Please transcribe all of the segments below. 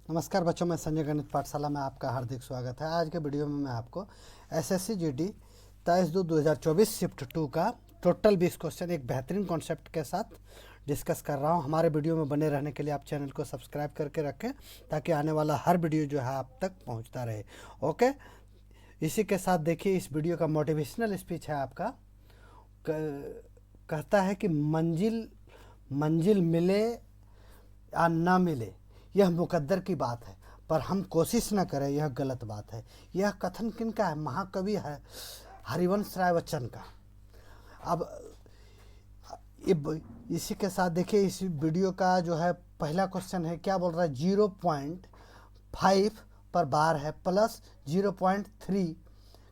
नमस्कार बच्चों, मैं संजय गणित पाठशाला में आपका हार्दिक स्वागत है। आज के वीडियो में मैं आपको एसएससी जीडी 23/2/2024 शिफ्ट 2 का टोटल 20 क्वेश्चन एक बेहतरीन कॉन्सेप्ट के साथ डिस्कस कर रहा हूं। हमारे वीडियो में बने रहने के लिए आप चैनल को सब्सक्राइब करके रखें ताकि आने वाला हर वीडियो जो है आप तक पहुंचता रहे। ओके, इसी के साथ देखिए, इस वीडियो का मोटिवेशनल स्पीच है आपका। कहता है कि मंजिल मिले या ना मिले यह मुकद्दर की बात है, पर हम कोशिश न करें यह गलत बात है। यह कथन किनका है? महाकवि है हरिवंश राय बच्चन का। अब इसी के साथ देखिए, इस वीडियो का जो है पहला क्वेश्चन है, क्या बोल रहा है? 0.5 पर बार है प्लस 0.3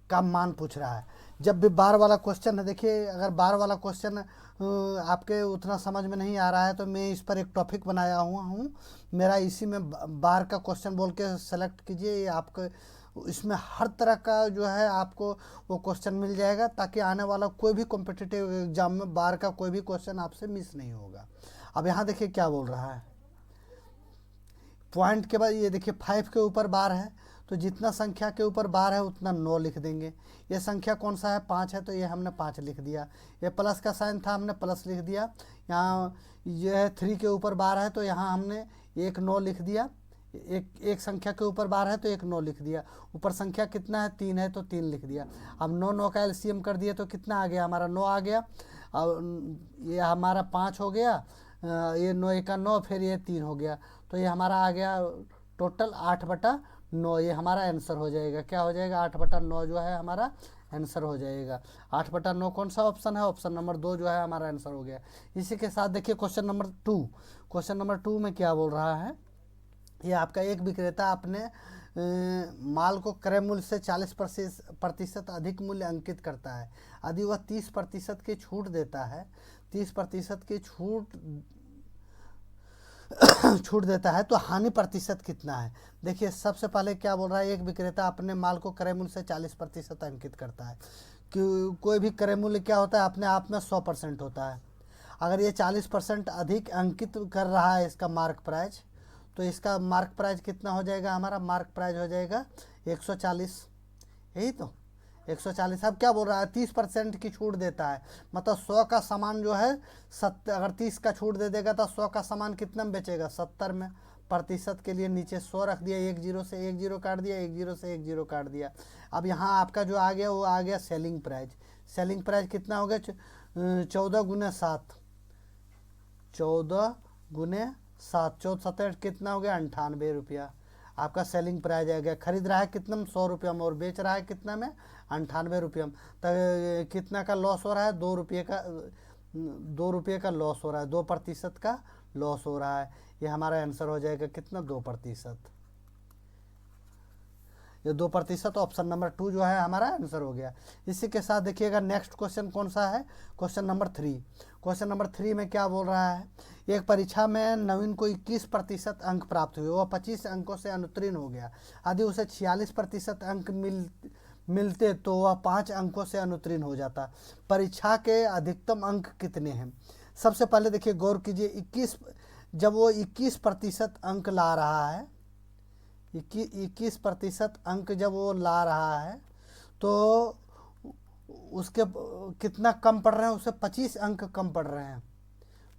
का मान पूछ रहा है। जब भी बार वाला क्वेश्चन है, देखिए अगर बार वाला क्वेश्चन आपके उतना समझ में नहीं आ रहा है तो मैं इस पर एक टॉपिक बनाया हुआ हूँ मेरा, इसी में बार का क्वेश्चन बोल के सेलेक्ट कीजिए। आपको इसमें हर तरह का जो है आपको वो क्वेश्चन मिल जाएगा, ताकि आने वाला कोई भी कॉम्पिटिटिव एग्जाम में बार का कोई भी क्वेश्चन आपसे मिस नहीं होगा। अब यहाँ देखिए क्या बोल रहा है। पॉइंट के बाद ये देखिए 5 के ऊपर बार है, तो जितना संख्या के ऊपर बार है उतना 9 लिख देंगे। ये संख्या कौन सा है? 5 है, तो ये हमने 5 लिख दिया। ये प्लस का साइन था, हमने प्लस लिख दिया। यहाँ यह 3 के ऊपर बार है, तो यहाँ हमने एक 9 लिख दिया। एक संख्या के ऊपर बार है तो एक 9 लिख दिया। ऊपर संख्या कितना है? 3 है, तो 3 लिख दिया। अब 9 का एलसीएम कर दिया तो कितना आ गया? हमारा 9 आ गया। अब ये हमारा 5 हो गया, ये 9 का 9, फिर ये 3 हो गया, तो ये हमारा आ गया टोटल 8/9। ये हमारा आंसर हो जाएगा। क्या हो जाएगा? 8/9 जो है हमारा आंसर हो जाएगा। 8/9 कौन सा ऑप्शन है? ऑप्शन नंबर 2 जो है हमारा आंसर हो गया। इसी के साथ देखिए क्वेश्चन नंबर 2। क्वेश्चन नंबर 2 में क्या बोल रहा है? ये आपका एक विक्रेता अपने माल को क्रय मूल्य से 40% अधिक मूल्य अंकित करता है। यदि वह 30% की छूट देता है, 30% की छूट देता है तो हानि प्रतिशत कितना है? देखिए सबसे पहले क्या बोल रहा है, एक विक्रेता अपने माल को क्रय मूल्य से 40% अंकित करता है। कि कोई भी क्रय मूल्य क्या होता है? अपने आप में 100% होता है। अगर ये 40% अधिक अंकित कर रहा है इसका मार्क प्राइस, तो इसका मार्क प्राइस कितना हो जाएगा? हमारा मार्क प्राइस हो जाएगा 140। यही तो 140। अब क्या बोल रहा है? 30% की छूट देता है, मतलब 100 का सामान जो है अगर 30 का छूट दे देगा तो 100 का सामान कितना में बेचेगा? 70 में। प्रतिशत के लिए नीचे 100 रख दिया, एक जीरो से एक जीरो काट दिया, एक जीरो से एक जीरो काट दिया। अब यहाँ आपका जो आ गया वो आ गया सेलिंग प्राइस। सेलिंग प्राइस कितना हो गया? 14 गुने 7, 14 गुने 7, 14 कितना हो गया? 98 रुपया आपका सेलिंग प्राइस आ गया। खरीद रहा है कितना में? 100 रुपया में, और बेच रहा है कितना में? 98 रुपया में। तो कितना का लॉस हो रहा है? 2 रुपये का लॉस हो रहा है, 2% का लॉस हो रहा है। ये हमारा आंसर हो जाएगा कितना? 2%। ये 2%, ऑप्शन नंबर 2 जो है हमारा आंसर हो गया। इसी के साथ देखिएगा नेक्स्ट क्वेश्चन कौन सा है? Question number 3। क्वेश्चन नंबर 3 में क्या बोल रहा है? एक परीक्षा में नवीन को 21% अंक प्राप्त हुए, वह 25 अंकों से अनुत्तीर्ण हो गया। यदि उसे 46% अंक मिलते तो वह 5 अंकों से अनुत्तीर्ण हो जाता। परीक्षा के अधिकतम अंक कितने हैं? सबसे पहले देखिए गौर कीजिए, 21 जब वो 21% अंक ला रहा है, 21% अंक जब वो ला रहा है तो उसके कितना कम पड़ रहे हैं? उसे 25 अंक कम पड़ रहे हैं।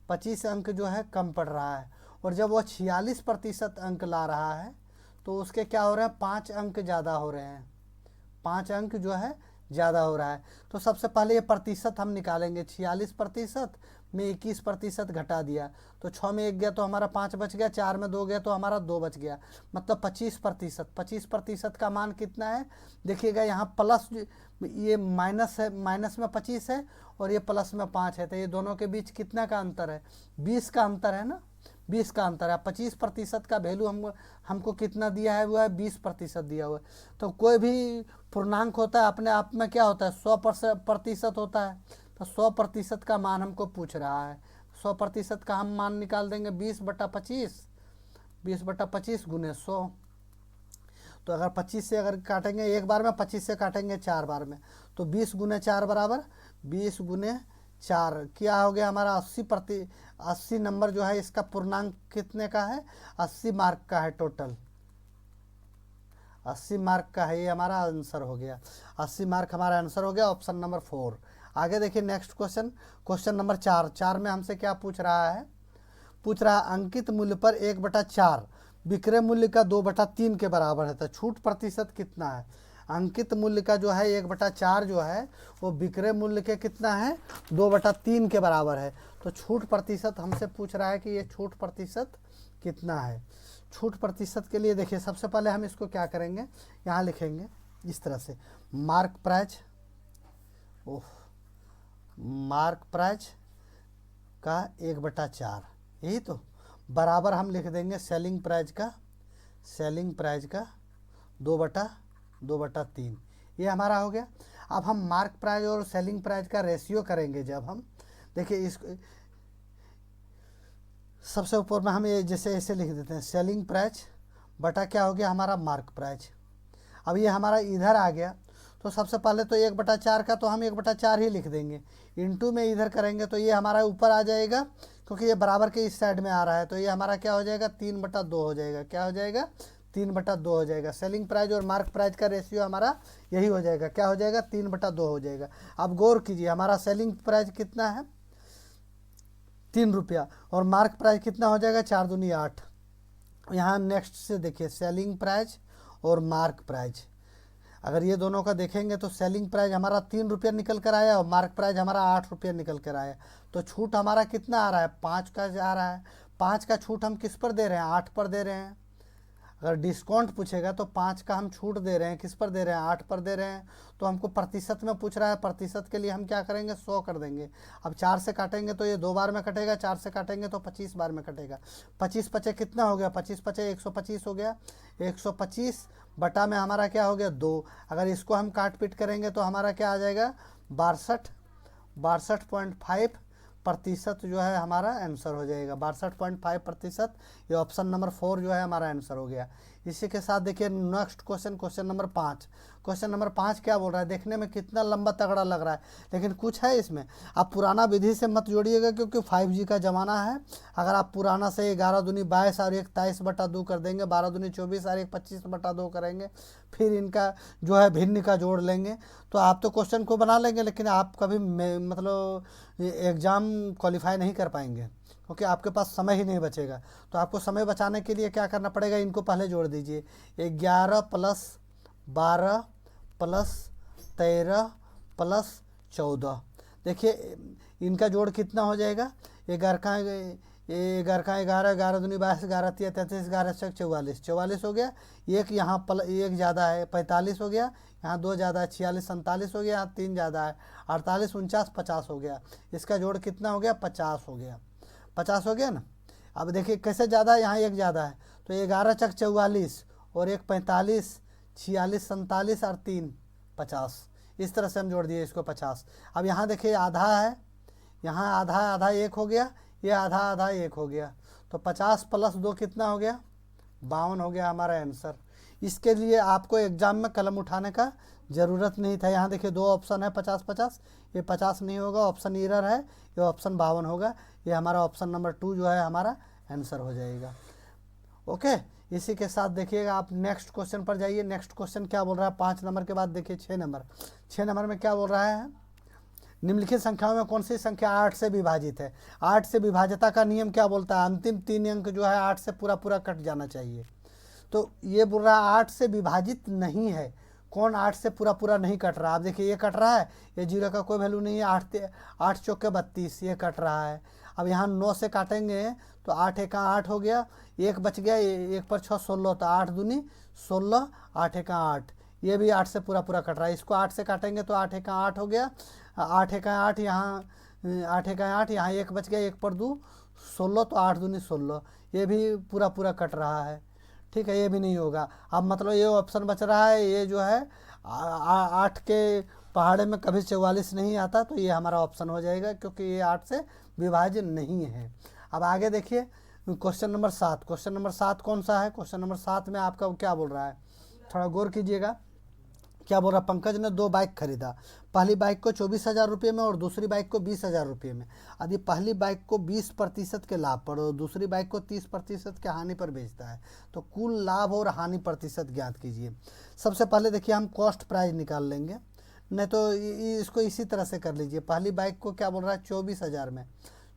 25 अंक जो है कम पड़ रहा है। और जब वो 46% अंक ला रहा है तो उसके क्या हो रहे हैं? 5 अंक ज़्यादा हो रहे हैं। 5 अंक जो है ज़्यादा हो रहा है। तो सबसे पहले ये प्रतिशत हम निकालेंगे। 46% में 21% घटा दिया तो 6 में 1 गया तो हमारा 5 बच गया, 4 में 2 गया तो हमारा 2 बच गया, मतलब 25%। 25% का मान कितना है? देखिएगा यहाँ प्लस, ये माइनस है, माइनस में 25 है और ये प्लस में 5 है, तो ये दोनों के बीच कितना का अंतर है? 20 का अंतर है ना, 20 का अंतर है। 25% का वैल्यू हमको कितना दिया है? वो है 20% दिया हुआ है। तो कोई भी पूर्णांक होता है अपने आप में क्या होता है? 100% होता है। तो 100% का मान हमको पूछ रहा है। 100% का हम मान निकाल देंगे 20/25, 20/25 गुने 100। तो अगर 25 से अगर काटेंगे एक बार में, 25 से काटेंगे 4 बार में, तो 20 गुने 4 बराबर 20 गुने 4 क्या हो गया हमारा? 80 नंबर जो है इसका पूर्णांक कितने का है? 80 मार्क का है टोटल। 80 मार्क का है, ये हमारा आंसर हो गया। 80 मार्क हमारा आंसर हो गया, ऑप्शन नंबर 4। आगे देखिए नेक्स्ट क्वेश्चन, क्वेश्चन नंबर 4। 4 में हमसे क्या पूछ रहा है, पूछ रहा है अंकित मूल्य पर 1/4 विक्रय मूल्य का 2/3 के बराबर है, तो छूट प्रतिशत कितना है। अंकित मूल्य का जो है 1/4 जो है वो विक्रय मूल्य के कितना है, 2/3 के बराबर है। तो छूट प्रतिशत हमसे पूछ रहा है कि ये छूट प्रतिशत कितना है। छूट प्रतिशत के लिए देखिए सबसे पहले हम इसको क्या करेंगे, यहाँ लिखेंगे इस तरह से, मार्क प्राइस, मार्क प्राइस का 1/4, यही तो बराबर हम लिख देंगे सेलिंग प्राइस का, सेलिंग प्राइस का 2/3, ये हमारा हो गया। अब हम मार्क प्राइस और सेलिंग प्राइस का रेशियो करेंगे। जब हम देखिए इस सबसे ऊपर में हम ये जैसे ऐसे लिख देते हैं, सेलिंग प्राइस बटा क्या हो गया हमारा मार्क प्राइस। अब ये हमारा इधर आ गया, तो सबसे पहले तो 1/4 का तो हम 1/4 ही लिख देंगे, इंटू में इधर करेंगे तो ये हमारा ऊपर आ जाएगा, क्योंकि ये बराबर के इस साइड में आ रहा है, तो ये हमारा क्या हो जाएगा 3/2 हो जाएगा। क्या हो जाएगा 3/2 हो जाएगा। सेलिंग प्राइस और मार्क प्राइस का रेशियो हमारा यही हो जाएगा, क्या हो जाएगा 3/2 हो जाएगा। अब गौर कीजिए हमारा सेलिंग प्राइस कितना है 3 रुपया, और मार्क प्राइस कितना हो जाएगा 4 दूनी 8। यहाँ नेक्स्ट से देखिए सेलिंग प्राइस और मार्क प्राइस, अगर ये दोनों का देखेंगे तो सेलिंग प्राइस हमारा 3 रुपया निकल कर आया और मार्क प्राइस हमारा 8 रुपया निकल कर आया। तो छूट हमारा कितना आ रहा है 5 का आ रहा है। 5 का छूट हम किस पर दे रहे हैं 8 पर दे रहे हैं। अगर डिस्काउंट पूछेगा तो 5 का हम छूट दे रहे हैं, किस पर दे रहे हैं 8 पर दे रहे हैं। तो हमको प्रतिशत में पूछ रहा है, प्रतिशत के लिए हम क्या करेंगे 100 कर देंगे। अब 4 से काटेंगे तो ये 2 बार में कटेगा, 4 से काटेंगे तो 25 बार में कटेगा। 25 पचे कितना हो गया 25 पचे 125 हो गया। 125 बटा में हमारा क्या हो गया 2। अगर इसको हम काट पीट करेंगे तो हमारा क्या आ जाएगा 62.5% जो है हमारा आंसर हो जाएगा। 62.5%, ये ऑप्शन नंबर 4 जो है हमारा आंसर हो गया। इसी के साथ देखिए next question, question number 5। Question number 5 क्या बोल रहा है, देखने में कितना लंबा तगड़ा लग रहा है, लेकिन कुछ है इसमें। आप पुराना विधि से मत जोड़िएगा, क्योंकि 5G का ज़माना है। अगर आप पुराना से 11 दूनी 22 और 1 23/2 कर देंगे, 12 दूनी 24 और 1 25/2 करेंगे, फिर इनका जो है भिन्न का जोड़ लेंगे, तो आप तो क्वेश्चन को बना लेंगे, लेकिन आप कभी मतलब एग्ज़ाम क्वालिफाई नहीं कर पाएंगे, क्योंकि आपके पास समय ही नहीं बचेगा। तो आपको समय बचाने के लिए क्या करना पड़ेगा, इनको पहले जोड़ दीजिए। 11 + 12 + 13 + 14, देखिए इनका जोड़ कितना हो जाएगा 11 का 11, 11 दूनी 22, 11 तिया 33, 11 छक 44, 44 हो गया। एक यहाँ एक ज़्यादा है 45 हो गया, यहाँ 2 ज़्यादा है 46, 47 हो गया, यहाँ 3 ज़्यादा है 48, 49, 50 हो गया। इसका जोड़ कितना हो गया 50 हो गया। 50 हो गया ना। अब देखिए कैसे ज़्यादा है, यहाँ एक ज़्यादा है, तो 11 छक 44 और 1 45, 46, 47 और 3 50, इस तरह से हम जोड़ दिए इसको 50। अब यहाँ देखिए आधा है, यहाँ आधा आधा 1 हो गया, ये आधा आधा 1 हो गया, तो 50 + 2 कितना हो गया 52 हो गया हमारा आंसर। इसके लिए आपको एग्ज़ाम में कलम उठाने का ज़रूरत नहीं था। यहाँ देखिए 2 ऑप्शन है 50 50, ये 50 नहीं होगा, ऑप्शन इरर है, ये ऑप्शन 52 होगा। ये हमारा ऑप्शन नंबर 2 जो है हमारा आंसर हो जाएगा। ओके, इसी के साथ देखिएगा आप नेक्स्ट क्वेश्चन पर जाइए। नेक्स्ट क्वेश्चन क्या बोल रहा है 5 नंबर के बाद देखिए 6 नंबर। 6 नंबर में क्या बोल रहा है, निम्नलिखित संख्याओं में कौन सी संख्या 8 से विभाजित है। 8 से विभाज्यता का नियम क्या बोलता है, अंतिम 3 अंक जो है 8 से पूरा पूरा कट जाना चाहिए। तो ये बोल रहा है 8 से विभाजित नहीं है। कौन 8 से पूरा पूरा नहीं कट रहा, आप देखिए ये कट रहा है, ये 0 का कोई वैल्यू नहीं है, 8 चौके 32, ये कट रहा है। अब यहाँ 9 से काटेंगे तो 8 एका 8 हो गया, 1 बच गया, 1 पर 6 16, तो 8 दूनी 16, 8 एका 8, ये भी 8 से पूरा पूरा कट रहा है। इसको 8 से काटेंगे तो 8 एका 8 हो गया, 8 एका 8, यहाँ 8 एका 8, यहाँ 1 बच गया, 1 पर 2 16, तो 8 दूनी 16, ये भी पूरा पूरा कट रहा है। ठीक है, ये भी नहीं होगा। अब मतलब ये ऑप्शन बच रहा है, ये जो है 8 के पहाड़े में कभी 44 नहीं आता, तो ये हमारा ऑप्शन हो जाएगा, क्योंकि ये 8 से विभाज्य नहीं है। अब आगे देखिए क्वेश्चन नंबर 7। क्वेश्चन नंबर 7 कौन सा है, क्वेश्चन नंबर 7 में आपका क्या बोल रहा है, थोड़ा गौर कीजिएगा। क्या बोल रहा, पंकज ने 2 बाइक खरीदा। पहली बाइक को 24,000 रुपये में और दूसरी बाइक को 20,000 रुपये में। यदि पहली बाइक को 20% के लाभ पर और दूसरी बाइक को 30% के हानि पर बेचता है तो कुल लाभ और हानि प्रतिशत ज्ञात कीजिए। सबसे पहले देखिए हम कॉस्ट प्राइस निकाल लेंगे, नहीं तो इसको इसी तरह से कर लीजिए। पहली बाइक को क्या बोल रहा है, 24,000 में,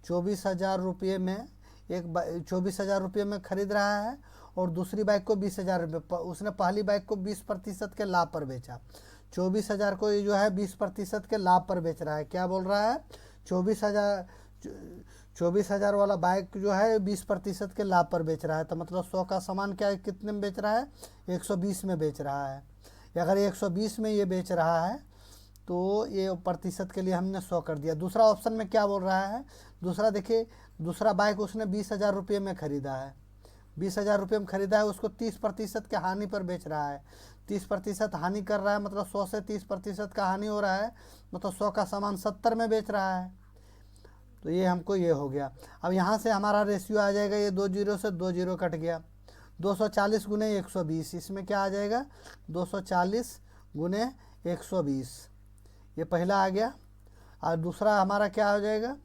24,000 रुपये में 24,000 रुपये में खरीद रहा है और दूसरी बाइक को 20,000 रुपये। उसने पहली बाइक को 20% के लाभ पर बेचा। 24,000 को ये जो है 20% के लाभ पर बेच रहा है। क्या बोल रहा है, 24,000 वाला बाइक जो है 20% के लाभ पर बेच रहा है। तो मतलब 100 का सामान क्या कितने में बेच रहा है, 120 में बेच रहा है। अगर 120 में ये बेच रहा है तो ये प्रतिशत के लिए हमने 100 कर दिया। दूसरा ऑप्शन में क्या बोल रहा है, दूसरा देखिए, दूसरा बाइक उसने 20,000 रुपये में ख़रीदा है, 20,000 रुपये में ख़रीदा है, उसको 30% के हानि पर बेच रहा है। 30% हानि कर रहा है, मतलब 100 से 30% का हानि हो रहा है, मतलब 100 का सामान 70 में बेच रहा है। तो ये हमको ये हो गया। अब यहाँ से हमारा रेशियो आ जाएगा, ये 2 जीरो से 2 जीरो कट गया, 240 गुने 120, इसमें क्या आ जाएगा, 240 गुने 120, ये पहला आ गया। और दूसरा हमारा क्या हो जाएगा,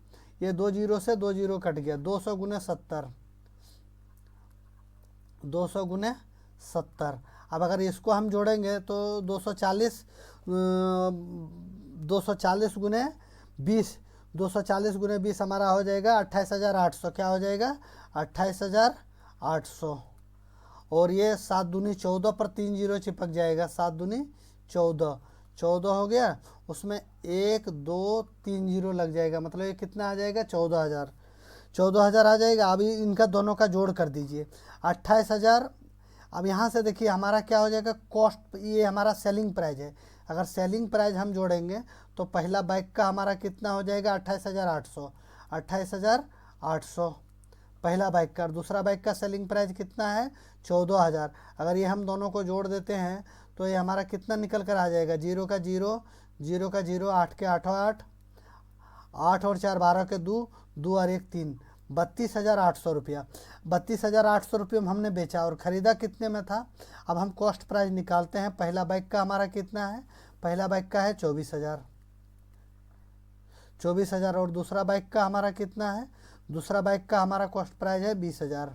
ये 2 जीरो से 2 जीरो कट गया, 200 गुने 70, 200 गुने 70। अब अगर इसको हम जोड़ेंगे तो 240 गुने 20, 240 गुने 20 हमारा हो जाएगा 28,800। क्या हो जाएगा, 28,800। और ये 7 दूनी 14 पर 3 जीरो चिपक जाएगा, 7 दूनी 14, 14 हो गया, उसमें 1 2 3 जीरो लग जाएगा, मतलब ये कितना आ जाएगा, 14,000, 14,000 आ जाएगा। अभी इनका दोनों का जोड़ कर दीजिए, 28,000। अब यहाँ से देखिए हमारा क्या हो जाएगा, कॉस्ट, ये हमारा सेलिंग प्राइस है। अगर सेलिंग प्राइस हम जोड़ेंगे तो पहला बाइक का हमारा कितना हो जाएगा, 28,800, 28,800 पहला बाइक का। और दूसरा बाइक का सेलिंग प्राइस कितना है, 14,000। अगर ये हम दोनों को जोड़ देते हैं तो ये हमारा कितना निकल कर आ जाएगा, 0 का 0, 0 का 0, 8 के 8 8, 8 और 4 12 के 2, 2 और 1 3, 32,800 रुपया। 32,800 रुपये में हमने बेचा और ख़रीदा कितने में था। अब हम कॉस्ट प्राइस निकालते हैं। पहला बाइक का हमारा कितना है, पहला बाइक का है 24,000, 24,000। और दूसरा बाइक का हमारा कितना है, दूसरा बाइक का हमारा कॉस्ट प्राइस है 20,000,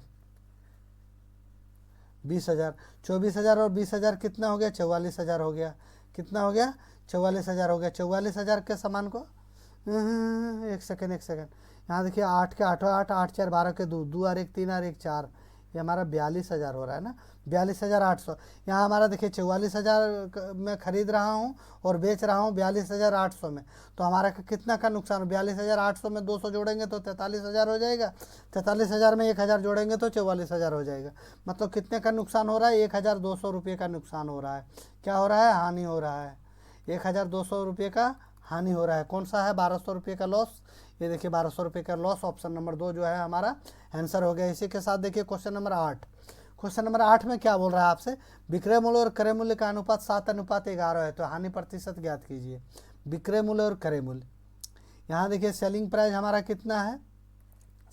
20,000। 24,000 और 20,000 कितना हो गया, 44,000 हो गया। कितना हो गया, 44,000 हो गया। 44,000 के सामान को एक सेकेंड, यहाँ देखिए 8 के 8 8, 8 4 12 के 2, 2 और 1 3 और 1 4, ये हमारा 42,000 हो रहा है ना, 42,800। यहाँ हमारा देखिए 44,000 में ख़रीद रहा हूँ और बेच रहा हूँ 42,800 में, तो हमारा कितना का नुकसान, 42,800 में 200 जोड़ेंगे तो 43,000 हो जाएगा, 43,000 में 1,000 जोड़ेंगे तो 44,000 हो जाएगा। मतलब कितने का नुकसान हो रहा है, 1,200 रुपये का नुकसान हो रहा है। क्या हो रहा है, हानि हो रहा है, 1,200 रुपये का हानि हो रहा है। कौन सा है, 1,200 रुपये का लॉस। ये देखिए 1,200 रुपये का लॉस, ऑप्शन नंबर 2 जो है हमारा आंसर हो गया। इसी के साथ देखिए क्वेश्चन नंबर 8। क्वेश्चन नंबर 8 में क्या बोल रहा है आपसे, विक्रय मूल्य और क्रय मूल्य का अनुपात 7:11 है, तो हानि प्रतिशत ज्ञात कीजिए। विक्रय मूल्य और क्रय मूल्य, यहाँ देखिए सेलिंग प्राइस हमारा कितना है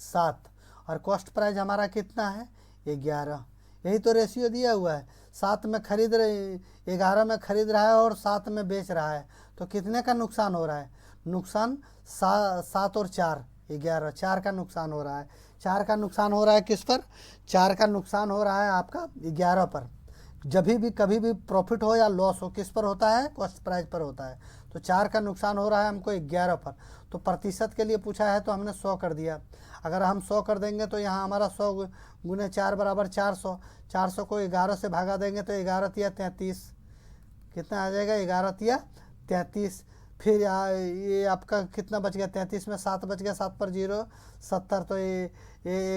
7 और कॉस्ट प्राइस हमारा कितना है 11। यही तो रेशियो दिया हुआ है, 7 में खरीद रहे, 11 में खरीद रहा है और 7 में बेच रहा है, तो कितने का नुकसान हो रहा है, नुकसान 7 और 4 11, 4 का नुकसान हो रहा है। 4 का नुकसान हो रहा है किस पर, 4 का नुकसान हो रहा है आपका 11 पर। जब भी कभी भी प्रॉफिट हो या लॉस हो किस पर होता है, कॉस्ट प्राइस पर होता है। तो 4 का नुकसान हो रहा है हमको 11 पर। तो प्रतिशत के लिए पूछा है तो हमने 100 कर दिया। अगर हम 100 कर देंगे तो यहाँ हमारा 100 गुने 4 बराबर 400, 400 को 11 से भागा देंगे तो 11 तिया 33, कितना आ जाएगा, 11 तिया 33। फिर ये आपका कितना बच गया, 33 में 7 बच गया, 7 पर 0 70, तो ये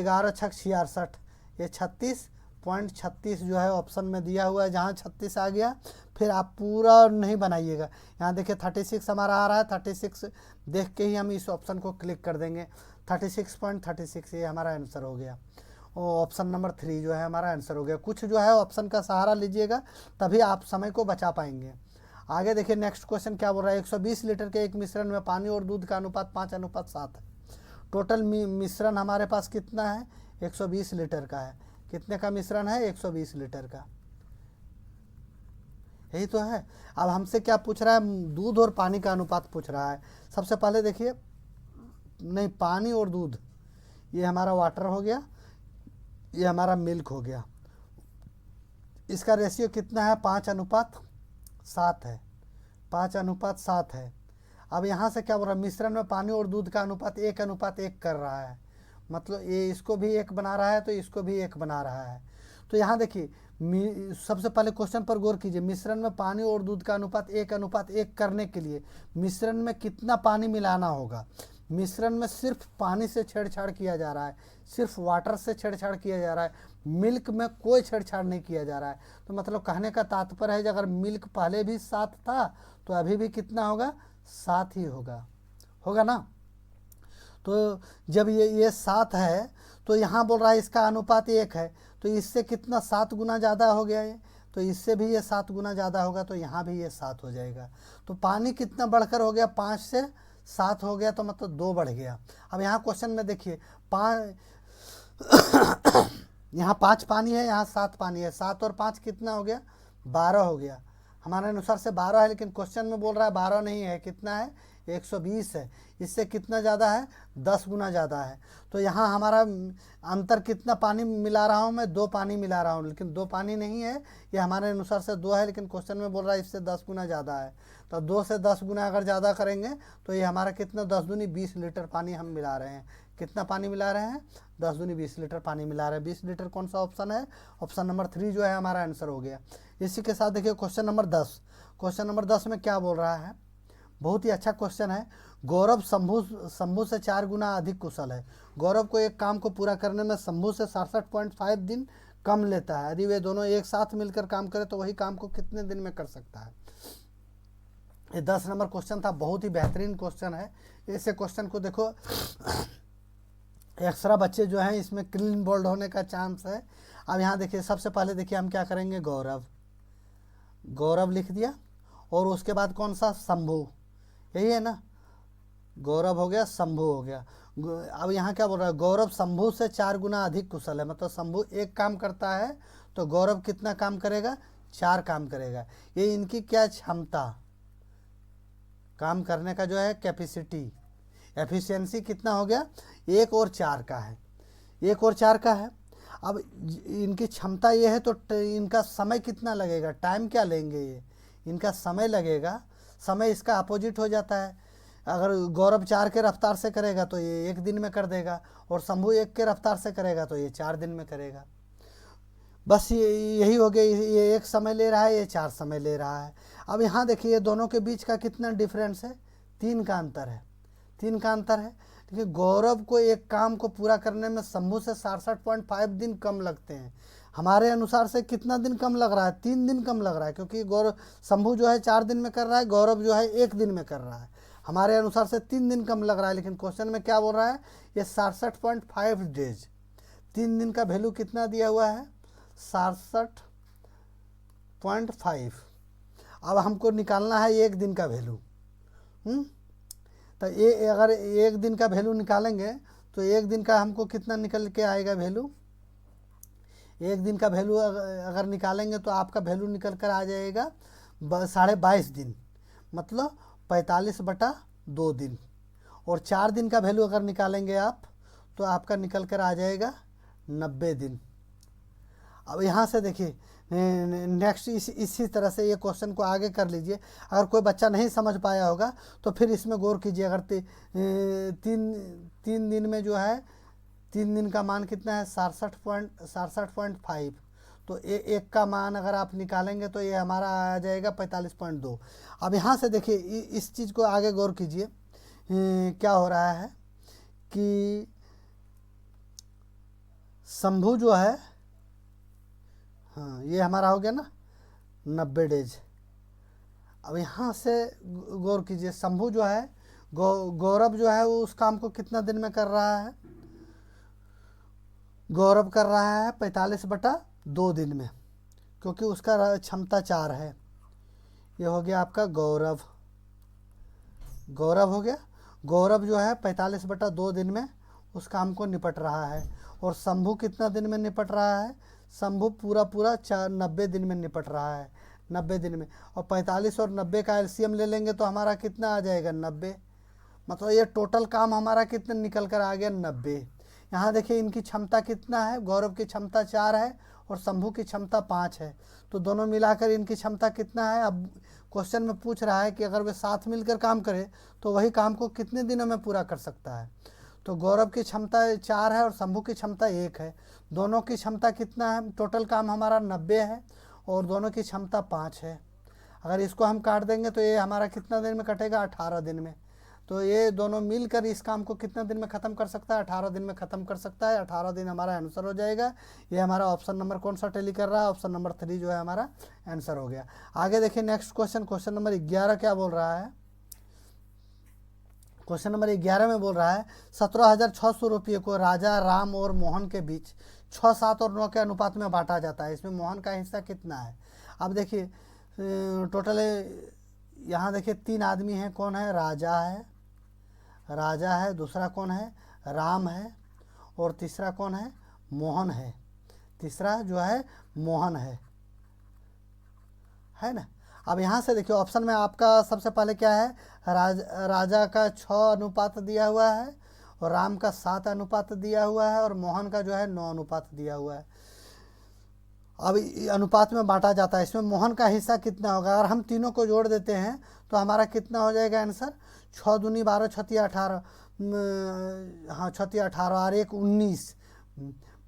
11 छक 66, ये 36.36 जो है ऑप्शन में दिया हुआ है। जहाँ 36 आ गया फिर आप पूरा नहीं बनाइएगा। यहाँ देखिए 36 हमारा आ रहा है, 36 देख के ही हम इस ऑप्शन को क्लिक कर देंगे। 36.36 ये हमारा आंसर हो गया। और ऑप्शन नंबर 3 जो है हमारा आंसर हो गया। कुछ जो है ऑप्शन का सहारा लीजिएगा तभी आप समय को बचा पाएंगे। आगे देखिए नेक्स्ट क्वेश्चन क्या बोल रहा है, 120 लीटर के एक मिश्रण में पानी और दूध का अनुपात 5:7 है। टोटल मिश्रण हमारे पास कितना है, 120 लीटर का है। कितने का मिश्रण है, 120 लीटर का। यही तो है। अब हमसे क्या पूछ रहा है, दूध और पानी का अनुपात पूछ रहा है। सबसे पहले देखिए, नहीं, पानी और दूध, ये हमारा वाटर हो गया, ये हमारा मिल्क हो गया। इसका रेशियो कितना है, 5:7 है, 5:7 है। अब यहाँ से क्या बोल रहा है, मिश्रण में पानी और दूध का अनुपात 1:1 कर रहा है, मतलब ये इसको भी 1 बना रहा है तो इसको भी 1 बना रहा है। तो यहाँ देखिए, सबसे पहले क्वेश्चन पर गौर कीजिए, मिश्रण में पानी और दूध का अनुपात 1:1 करने के लिए मिश्रण में कितना पानी मिलाना होगा। मिश्रण में सिर्फ पानी से छेड़छाड़ किया जा रहा है, सिर्फ वाटर से छेड़छाड़ किया जा रहा है, मिल्क में कोई छेड़छाड़ नहीं किया जा रहा है। तो मतलब कहने का तात्पर्य है कि अगर मिल्क पहले भी 7 था तो अभी भी कितना होगा, 7 ही होगा, होगा ना। तो जब ये 7 है तो यहाँ बोल रहा है इसका अनुपात 1 है, तो इससे कितना 7 गुना ज़्यादा हो गया ये, तो इससे भी ये 7 गुना ज़्यादा होगा, तो यहाँ भी ये 7 हो जाएगा। तो पानी कितना बढ़कर हो गया, 5 से 7 हो गया, तो मतलब 2 बढ़ गया। अब यहाँ क्वेश्चन में देखिए, 5 यहाँ 5 पानी है, यहाँ 7 पानी है, 7 और 5 कितना हो गया, 12 हो गया। हमारे अनुसार से 12 है, लेकिन क्वेश्चन में बोल रहा है 12 नहीं है, कितना है, 120 है। इससे कितना ज़्यादा है, 10 गुना ज़्यादा है। तो यहाँ हमारा अंतर कितना पानी मिला रहा हूँ मैं, 2 पानी मिला रहा हूँ, लेकिन 2 पानी नहीं है, ये हमारे अनुसार से 2 है, लेकिन क्वेश्चन में बोल रहा है इससे 10 गुना ज़्यादा है। तो 2 से 10 गुना अगर ज़्यादा करेंगे तो ये हमारा कितना, 10 दूनी 20 लीटर पानी हम मिला रहे हैं। कितना पानी मिला रहे हैं, 10 दूनी 20 लीटर पानी मिला रहे हैं। 20 लीटर कौन सा ऑप्शन है, ऑप्शन नंबर 3 जो है हमारा आंसर हो गया। इसी के साथ देखिए क्वेश्चन नंबर 10। क्वेश्चन नंबर 10 में क्या बोल रहा है, बहुत ही अच्छा क्वेश्चन है। गौरव शंभू से 4 गुना अधिक कुशल है। गौरव को एक काम को पूरा करने में शंभू से 67.5 दिन कम लेता है। यदि वे दोनों एक साथ मिलकर काम करें तो वही काम को कितने दिन में कर सकता है। ये 10 नंबर क्वेश्चन था, बहुत ही बेहतरीन क्वेश्चन है। ऐसे क्वेश्चन को देखो एक्स्ट्रा बच्चे जो हैं इसमें क्लीन बोल्ड होने का चांस है। अब यहाँ देखिए, सबसे पहले देखिए हम क्या करेंगे, गौरव, गौरव लिख दिया, और उसके बाद कौन सा, शंभू, यही है ना, गौरव हो गया, शंभू हो गया। अब यहाँ क्या बोल रहा है, गौरव शंभू से 4 गुना अधिक कुशल है, मतलब शंभू एक काम करता है तो गौरव कितना काम करेगा, 4 काम करेगा। ये इनकी क्या क्षमता, काम करने का जो है कैपेसिटी, एफिशिएंसी कितना हो गया, 1 और 4 का है, 1 और 4 का है। अब इनकी क्षमता ये है तो इनका समय कितना लगेगा, टाइम क्या लेंगे ये, इनका समय लगेगा। समय इसका अपोजिट हो जाता है। अगर गौरव 4 के रफ्तार से करेगा तो ये 1 दिन में कर देगा, और शंभू 1 के रफ्तार से करेगा तो ये 4 दिन में करेगा। बस यही हो गया, ये 1 समय ले रहा है, ये 4 समय ले रहा है। अब यहाँ देखिए, ये दोनों के बीच का कितना डिफरेंस है, 3 का अंतर है, 3 का अंतर है। देखिए, गौरव को एक काम को पूरा करने में शंभू से 67.5 दिन कम लगते हैं। हमारे अनुसार से कितना दिन कम लग रहा है, 3 दिन कम लग रहा है, क्योंकि गौरव, शंभू जो है 4 दिन में कर रहा है, गौरव जो है 1 दिन में कर रहा है। हमारे अनुसार से 3 दिन कम लग रहा है, लेकिन क्वेश्चन में क्या बोल रहा है, ये 67.5 डेज, 3 दिन का वैल्यू कितना दिया हुआ है, 67.5। अब हमको निकालना है 1 दिन का वैल्यू। तो ये अगर 1 दिन का वैल्यू निकालेंगे तो 1 दिन का हमको कितना निकल के आएगा वैल्यू, 1 दिन का वैल्यू अगर निकालेंगे तो आपका वैल्यू निकल कर आ जाएगा 22.5 दिन, मतलब 45/2 दिन। और 4 दिन का वैल्यू अगर निकालेंगे आप तो आपका निकल कर आ जाएगा 90 दिन। अब यहाँ से देखिए नेक्स्ट इसी तरह से ये क्वेश्चन को आगे कर लीजिए। अगर कोई बच्चा नहीं समझ पाया होगा तो फिर इसमें गौर कीजिए। अगर 3 दिन में जो है, 3 दिन का मान कितना है, 67.5, तो एक का मान अगर आप निकालेंगे तो ये हमारा आ जाएगा 45.2। अब यहाँ से देखिए इस चीज़ को आगे गौर कीजिए, क्या हो रहा है कि शंभू जो है, हाँ ये हमारा हो गया ना 90 डेज। अब यहाँ से गौर कीजिए, शंभू जो है, गौरव जो है वो उस काम को कितना दिन में कर रहा है, गौरव कर रहा है 45/2 दिन में, क्योंकि उसका क्षमता 4 है। ये हो गया आपका गौरव, गौरव हो गया। गौरव जो है 45/2 दिन में उस काम को निपट रहा है। और शंभू कितना दिन में निपट रहा है, शंभू पूरा 90 दिन में निपट रहा है। 90 दिन में। और 45 और 90 का एलसीएम ले लेंगे तो हमारा कितना आ जाएगा 90। मतलब ये टोटल काम हमारा कितना निकल कर आ गया 90। यहाँ देखिए इनकी क्षमता कितना है, गौरव की क्षमता 4 है और शंभू की क्षमता 5 है। तो दोनों मिलाकर इनकी क्षमता कितना है। अब क्वेश्चन में पूछ रहा है कि अगर वे साथ मिलकर काम करें तो वही काम को कितने दिनों में पूरा कर सकता है। तो गौरव की क्षमता 4 है और शंभू की क्षमता 1 है। दोनों की क्षमता कितना है, टोटल काम हमारा 90 है और दोनों की क्षमता 5 है। अगर इसको हम काट देंगे तो ये हमारा कितना दिन में कटेगा, 18 दिन में। तो ये दोनों मिलकर इस काम को कितने दिन में ख़त्म कर सकता है, 18 दिन में ख़त्म कर सकता है। 18 दिन हमारा आंसर हो जाएगा। ये हमारा ऑप्शन नंबर कौन सा टैली कर रहा है, ऑप्शन नंबर 3 जो है हमारा आंसर हो गया। आगे देखिए नेक्स्ट क्वेश्चन, क्वेश्चन नंबर 11 क्या बोल रहा है। क्वेश्चन नंबर 11 में बोल रहा है 17,600 रुपये को राजा, राम और मोहन के बीच 6, 7 और 9 के अनुपात में बांटा जाता है। इसमें मोहन का हिस्सा कितना है। अब देखिए टोटल यहाँ देखिए 3 आदमी हैं। कौन है, राजा है, दूसरा कौन है, राम है और तीसरा कौन है, मोहन है। तीसरा जो है मोहन है ना। अब यहाँ से देखिए ऑप्शन में आपका सबसे पहले क्या है, राजा का 6 अनुपात दिया हुआ है और राम का 7 अनुपात दिया हुआ है और मोहन का जो है 9 अनुपात दिया हुआ है। अब अनुपात में बांटा जाता है। इसमें मोहन का हिस्सा कितना होगा, अगर हम तीनों को जोड़ देते हैं तो हमारा कितना हो जाएगा आंसर, 6 दूनी 12, 6 18, हाँ 6 18 और 1 19,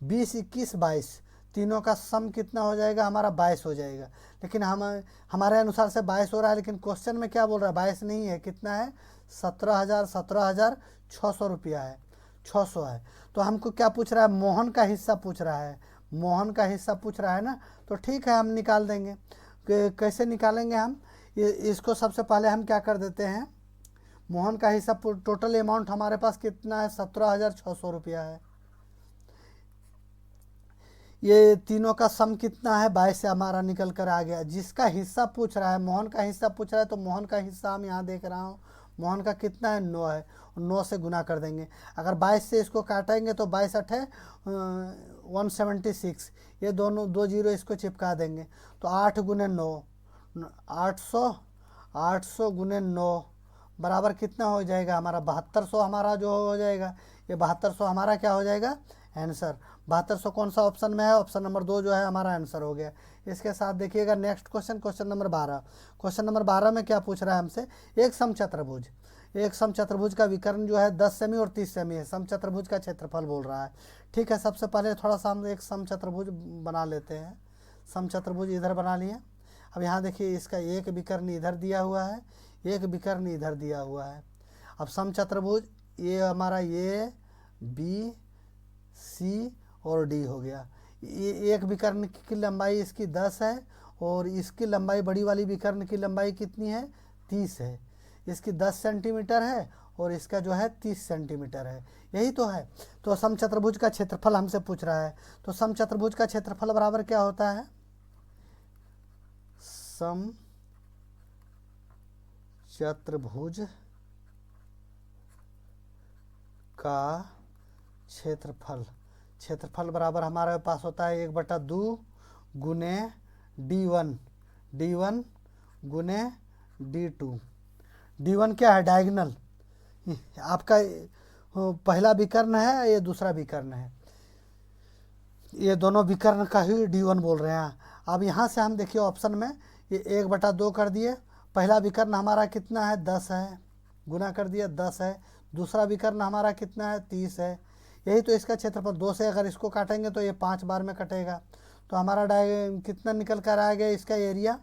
20 21 22, तीनों का सम कितना हो जाएगा हमारा 22 हो जाएगा। लेकिन हमारे अनुसार से 22 हो रहा है, लेकिन क्वेश्चन में क्या बोल रहा है, 22 नहीं है, कितना है 17,600 रुपया है, 600 है। तो हमको क्या पूछ रहा है, मोहन का हिस्सा पूछ रहा है, मोहन का हिस्सा पूछ रहा है ना। तो ठीक है हम निकाल देंगे। कैसे निकालेंगे हम, इसको सबसे पहले हम क्या कर देते हैं, मोहन का हिस्सा टोटल अमाउंट हमारे पास कितना है 17,600 रुपया है। ये तीनों का सम कितना है 22 से हमारा निकल कर आ गया। जिसका हिस्सा पूछ रहा है, मोहन का हिस्सा पूछ रहा है, तो मोहन का हिस्सा हम यहाँ देख रहा हूँ, मोहन का कितना है 9 है, 9 से गुना कर देंगे। अगर 22 से इसको काटेंगे तो 22 8 है 176, ये दोनों 2 जीरो इसको चिपका देंगे तो 8 गुने 9, 800 गुने 9 बराबर कितना हो जाएगा हमारा 7200 हमारा जो हो जाएगा। ये 7200 हमारा क्या हो जाएगा आंसर। 7200 कौन सा ऑप्शन में है, ऑप्शन नंबर 2 जो है हमारा आंसर हो गया। इसके साथ देखिएगा next question, question number 12। Question number 12 में क्या पूछ रहा है हमसे, एक समचतुर्भुज, एक समचतुर्भुज का विकर्ण जो है 10 सेमी और 30 सेमी है। समचतुर्भुज का क्षेत्रफल बोल रहा है। ठीक है, सबसे पहले थोड़ा सा हम एक समचतुर्भुज बना लेते हैं। समचतुर्भुज इधर बना लिए। अब यहाँ देखिए इसका एक विकर्ण इधर दिया हुआ है, एक विकर्ण इधर दिया हुआ है। अब समचतुर्भुज ये हमारा ए बी सी और डी हो गया। ये एक विकर्ण की लंबाई इसकी 10 है और इसकी लंबाई, बड़ी वाली विकर्ण की लंबाई कितनी है 30 है। इसकी 10 सेंटीमीटर है और इसका जो है 30 सेंटीमीटर है, यही तो है। तो समचतुर्भुज का क्षेत्रफल हमसे पूछ रहा है। तो समचतुर्भुज का क्षेत्रफल बराबर क्या होता है, समचतुर्भुज का क्षेत्रफल, क्षेत्रफल बराबर हमारे पास होता है 1/2 गुने D1 गुने D2। D1 क्या है, डायगोनल, आपका पहला विकर्ण है, ये दूसरा विकर्ण है, ये दोनों विकर्ण का ही D1 बोल रहे हैं। अब यहाँ से हम देखिए ऑप्शन में ये 1/2 कर दिए। पहला विकर्ण हमारा कितना है 10 है, गुना कर दिया 10 है। दूसरा विकर्ण हमारा कितना है 30 है। यही तो इसका क्षेत्रफल। 2 से अगर इसको काटेंगे तो ये 5 बार में कटेगा। तो हमारा कितना निकल कर आ गया इसका एरिया,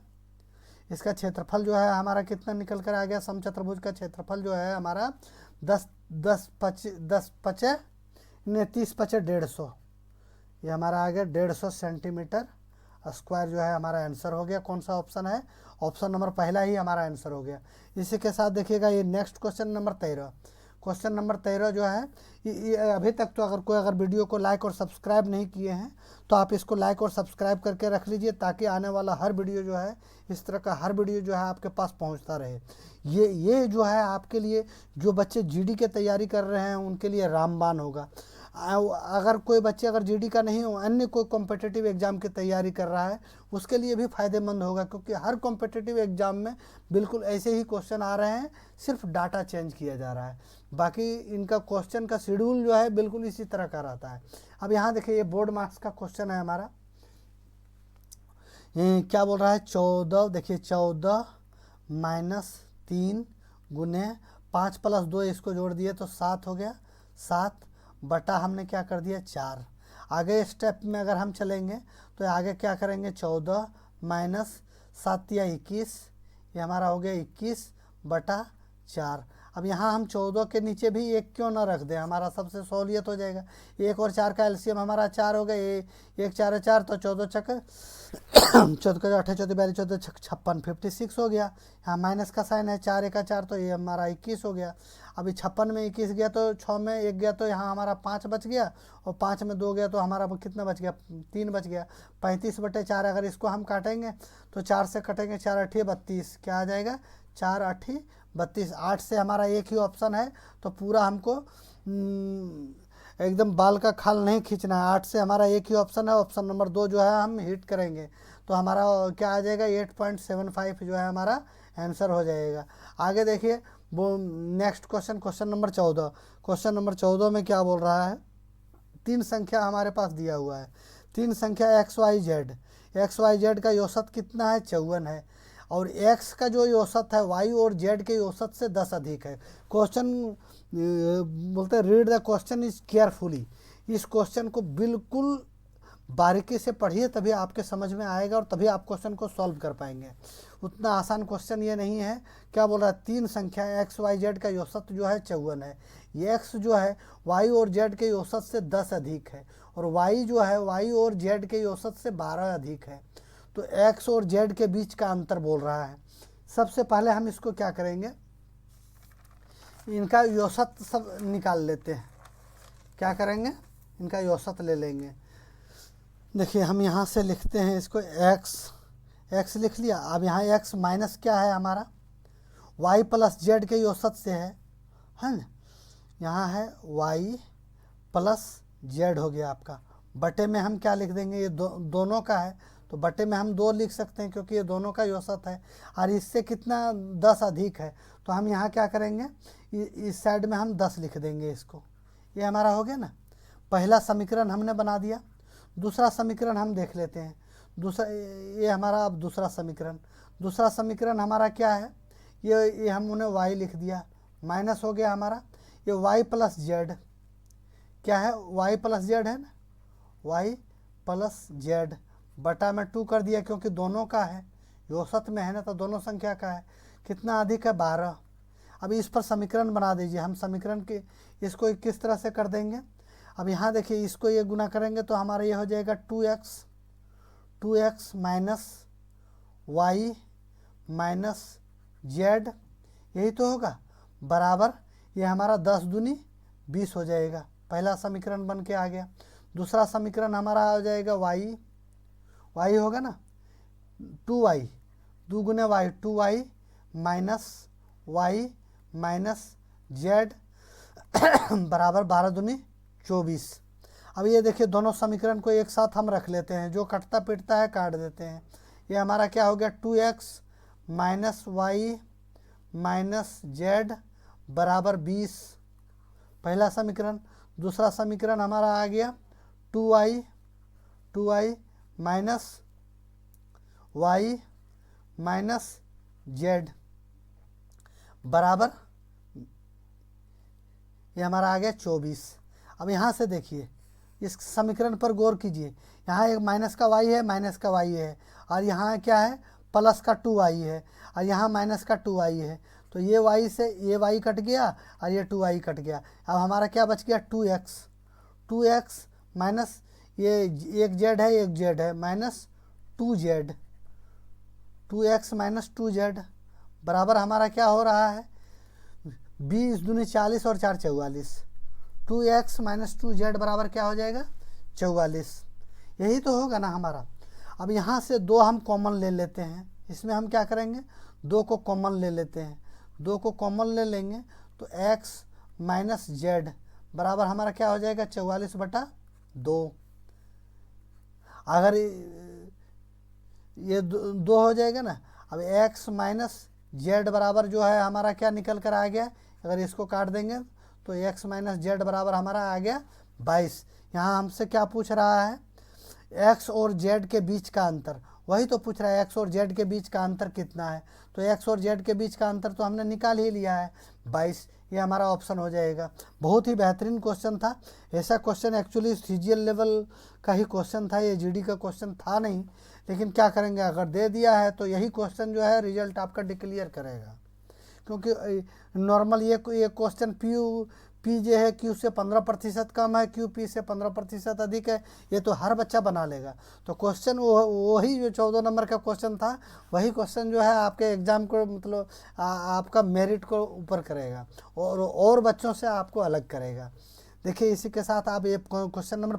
इसका क्षेत्रफल जो है हमारा कितना निकल कर आ गया। समचतुर्भुज का क्षेत्रफल जो है हमारा 10 पचे 30 पचे 150, ये हमारा आ गया 150 सेंटीमीटर स्क्वायर जो है हमारा आंसर हो गया। कौन सा ऑप्शन है, ऑप्शन नंबर पहला ही हमारा आंसर हो गया। इसी के साथ देखिएगा ये next question number 13। Question number 13 जो है ये अभी तक तो अगर वीडियो को लाइक और सब्सक्राइब नहीं किए हैं तो आप इसको लाइक और सब्सक्राइब करके रख लीजिए, ताकि आने वाला हर वीडियो जो है, इस तरह का हर वीडियो जो है आपके पास पहुंचता रहे। ये जो है आपके लिए, जो बच्चे जीडी की तैयारी कर रहे हैं उनके लिए रामबाण होगा। अगर कोई बच्चे अगर जीडी का नहीं हो, अन्य कोई कॉम्पिटिटिव एग्ज़ाम की तैयारी कर रहा है, उसके लिए भी फ़ायदेमंद होगा, क्योंकि हर कॉम्पिटिटिव एग्ज़ाम में बिल्कुल ऐसे ही क्वेश्चन आ रहे हैं, सिर्फ डाटा चेंज किया जा रहा है। बाकी इनका क्वेश्चन का शेड्यूल जो है बिल्कुल इसी तरह का रहता है। अब यहाँ देखिए, ये बोर्ड मार्क्स का क्वेश्चन है हमारा। क्या बोल रहा है, 14, देखिए 14 - 3 गुने 5 + 2, इसको जोड़ दिए तो 7 हो गया, 7 बटा हमने क्या कर दिया 4। आगे स्टेप में अगर हम चलेंगे तो आगे क्या करेंगे, 14 - 7 या 21, ये हमारा हो गया 21 बटा 4। अब यहाँ हम 14 के नीचे भी 1 क्यों ना रख दें, हमारा सबसे सहूलियत हो जाएगा। 1 और 4 का एलसीएम हमारा 4 हो गया, 1 4 है 4, तो 14 चक 14 8 14 42 14 56 56 हो गया। यहाँ माइनस का साइन है, 4 1 4, तो ये हमारा 21 हो गया। अभी 56 में 21 गया तो 6 में 1 गया, तो यहाँ हमारा 5 बच गया, और 5 में 2 गया तो हमारा कितना बच गया, 3 बच गया। 35 बटे 4 अगर इसको हम काटेंगे तो 4 से कटेंगे, 4 8 32, क्या आ जाएगा, 4 8 32। 8 से हमारा एक ही ऑप्शन है, तो पूरा हमको एकदम बाल का खाल नहीं खींचना है। 8 से हमारा एक ही ऑप्शन है, ऑप्शन नंबर 2 जो है हम हिट करेंगे, तो हमारा क्या आ जाएगा, 8.75 जो है हमारा आंसर हो जाएगा। आगे देखिए वो next question, question number 14। Question number 14 में क्या बोल रहा है, 3 संख्या हमारे पास दिया हुआ है। 3 संख्या एक्स वाई जेड का औसत कितना है, 54 है, और x का जो औसत है y और z के औसत से 10 अधिक है। क्वेश्चन बोलते हैं read the question is carefully. इस क्वेश्चन को बिल्कुल बारीकी से पढ़िए, तभी आपके समझ में आएगा और तभी आप क्वेश्चन को सॉल्व कर पाएंगे। उतना आसान क्वेश्चन ये नहीं है। क्या बोल रहा है, 3 संख्या एक्स वाई जेड का औसत जो है 54 है। ये एक्स जो है वाई और जेड के औसत से 10 अधिक है, और वाई जो है वाई और जेड के औसत से 12 अधिक है। तो एक्स और जेड के बीच का अंतर बोल रहा है। सबसे पहले हम इसको क्या करेंगे, इनका औसत सब निकाल लेते हैं। क्या करेंगे, इनका औसत ले लेंगे। देखिए हम यहाँ से लिखते हैं इसको, एक्स लिख लिया। अब यहाँ एक्स माइनस क्या है हमारा, वाई प्लस जेड के औसत से है ना। यहाँ है वाई प्लस जेड हो गया आपका। बटे में हम क्या लिख देंगे, ये दोनों का है, तो बटे में हम 2 लिख सकते हैं, क्योंकि ये दोनों का औसत है, और इससे कितना 10 अधिक है। तो हम यहाँ क्या करेंगे, इस साइड में हम 10 लिख देंगे इसको। ये हमारा हो गया ना, पहला समीकरण हमने बना दिया। दूसरा समीकरण हम देख लेते हैं। ये हमारा अब दूसरा समीकरण हमारा क्या है, ये हमने y लिख दिया, माइनस हो गया हमारा ये y प्लस जेड। क्या है, y प्लस जेड है ना, y प्लस जेड बटा में 2 कर दिया, क्योंकि दोनों का है, औसत में है ना, तो दोनों संख्या का है। कितना अधिक है, 12। अभी इस पर समीकरण बना दीजिए। हम समीकरण के इसको किस तरह से कर देंगे, अब यहाँ देखिए, इसको ये गुना करेंगे तो हमारा ये हो जाएगा 2x minus y minus Z, यही तो होगा, बराबर ये हमारा 10 दूनी 20 हो जाएगा। पहला समीकरण बन के आ गया। दूसरा समीकरण हमारा आ जाएगा वाई होगा ना, 2y 2 गुने y, 2y minus y minus z बराबर 12 दूनी 24। अब ये देखिए, दोनों समीकरण को एक साथ हम रख लेते हैं, जो कटता पिटता है काट देते हैं। ये हमारा क्या हो गया, 2x minus y minus z बराबर 20, पहला समीकरण। दूसरा समीकरण हमारा आ गया 2y minus y minus z बराबर, ये हमारा आ गया 24। अब यहाँ से देखिए, इस समीकरण पर गौर कीजिए। यहाँ एक माइनस का y है, माइनस का y है, और यहाँ क्या है, प्लस का 2y है, और यहाँ माइनस का 2y है। तो ये y से ये y कट गया और ये 2y कट गया। अब हमारा क्या बच गया, 2x माइनस ये एक z है, एक z है, minus 2z, 2x minus 2z बराबर हमारा क्या हो रहा है, 20 दूनी 40 और 4 44। 2x माइनस 2z बराबर क्या हो जाएगा, 44। यही तो होगा ना हमारा। अब यहाँ से 2 हम कॉमन ले लेते हैं। इसमें हम क्या करेंगे, 2 को कॉमन ले लेते हैं। 2 को कॉमन ले लेंगे तो x माइनस जेड बराबर हमारा क्या हो जाएगा 44/2। अगर ये दो हो जाएगा ना। अब x माइनस जेड बराबर जो है हमारा क्या निकल कर आ गया, अगर इसको काट देंगे तो x माइनस जेड बराबर हमारा आ गया 22। यहाँ हमसे क्या पूछ रहा है, x और z के बीच का अंतर, वही तो पूछ रहा है x और z के बीच का अंतर कितना है। तो x और z के बीच का अंतर तो हमने निकाल ही लिया है 22, ये हमारा ऑप्शन हो जाएगा। बहुत ही बेहतरीन क्वेश्चन था। ऐसा क्वेश्चन एक्चुअली सीजीएल लेवल का ही क्वेश्चन था, ये जीडी का क्वेश्चन था नहीं, लेकिन क्या करेंगे, अगर दे दिया है तो यही क्वेश्चन जो है रिजल्ट आपका डिक्लेयर करेगा। क्योंकि नॉर्मल ये क्वेश्चन पी जो है क्यू से 15% कम है, क्यू पी से 15% अधिक है, ये तो हर बच्चा बना लेगा। तो क्वेश्चन वही जो 14 नंबर का क्वेश्चन था, वही क्वेश्चन जो है आपके एग्ज़ाम को मतलब आपका मेरिट को ऊपर करेगा और बच्चों से आपको अलग करेगा। देखिए इसी के साथ आप ये क्वेश्चन नंबर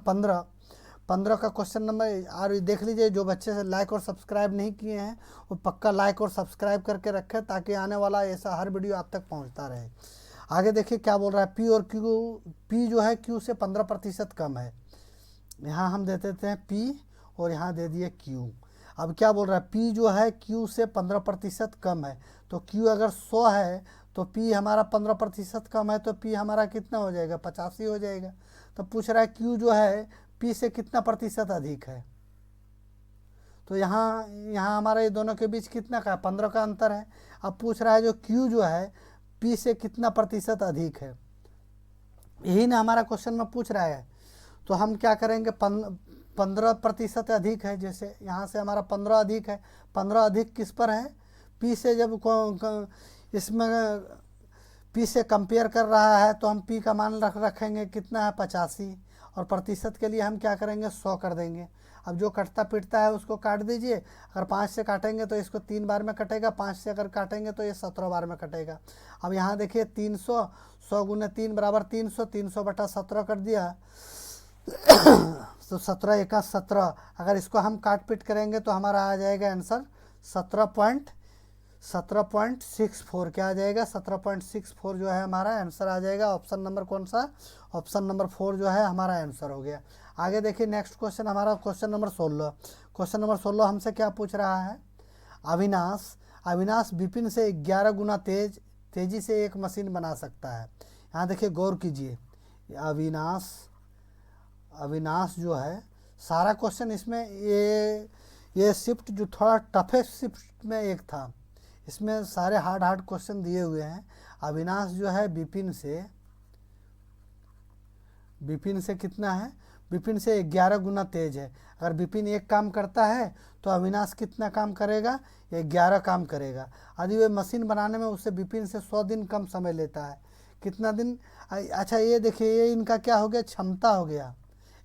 15 का क्वेश्चन नंबर और देख लीजिए। जो बच्चे से लाइक और सब्सक्राइब नहीं किए हैं वो पक्का लाइक और सब्सक्राइब करके रखें, ताकि आने वाला ऐसा हर वीडियो आप तक पहुंचता रहे। आगे देखिए क्या बोल रहा है, पी और क्यू, पी जो है क्यू से 15% कम है। यहाँ हम दे देते हैं पी और यहाँ दे दिए क्यू। अब क्या बोल रहा है, पी जो है क्यू से 15% कम है, तो क्यू अगर 100 है तो पी हमारा 15% कम है, तो पी हमारा कितना हो जाएगा 85 हो जाएगा। तो पूछ रहा है क्यू जो है पी से कितना प्रतिशत अधिक है। तो यहाँ हमारे ये दोनों के बीच कितना का 15 का अंतर है। अब पूछ रहा है जो क्यू जो है पी से कितना प्रतिशत अधिक है, यही ना हमारा क्वेश्चन में पूछ रहा है। तो हम क्या करेंगे, 15% अधिक है, जैसे यहाँ से हमारा 15 अधिक है। 15 अधिक किस पर है, पी से। जब इसमें पी से कंपेयर कर रहा है तो हम पी का मान रखेंगे कितना है 85, और प्रतिशत के लिए हम क्या करेंगे 100 कर देंगे। अब जो कटता पिटता है उसको काट दीजिए। अगर 5 से काटेंगे तो इसको 3 बार में कटेगा, 5 से अगर काटेंगे तो ये 17 बार में कटेगा। अब यहाँ देखिए 300, 100 गुने 3 बराबर 300, 300/17 कर दिया तो 17 एका 17। अगर इसको हम काट पीट करेंगे तो हमारा आ जाएगा आंसर 17.64। क्या आ जाएगा 17.64 जो है हमारा आंसर आ जाएगा। ऑप्शन नंबर कौन सा, ऑप्शन नंबर 4 जो है हमारा आंसर हो गया। आगे देखिए नेक्स्ट क्वेश्चन हमारा क्वेश्चन नंबर 16। क्वेश्चन नंबर 16 हमसे क्या पूछ रहा है, अविनाश विपिन से 11 गुना तेजी से एक मशीन बना सकता है। यहाँ देखिए गौर कीजिए, अविनाश जो है, सारा क्वेश्चन इसमें ये शिफ्ट जो थोड़ा टफेस्ट शिफ्ट में एक था, इसमें सारे हार्ड क्वेश्चन दिए हुए हैं। अविनाश जो है विपिन से कितना है, विपिन से 11 गुना तेज है। अगर विपिन एक काम करता है तो अविनाश कितना काम करेगा, 11 काम करेगा। यदि वे मशीन बनाने में उससे विपिन से 100 दिन कम समय लेता है, कितना दिन। अच्छा ये देखिए, ये इनका क्या हो गया, क्षमता हो गया,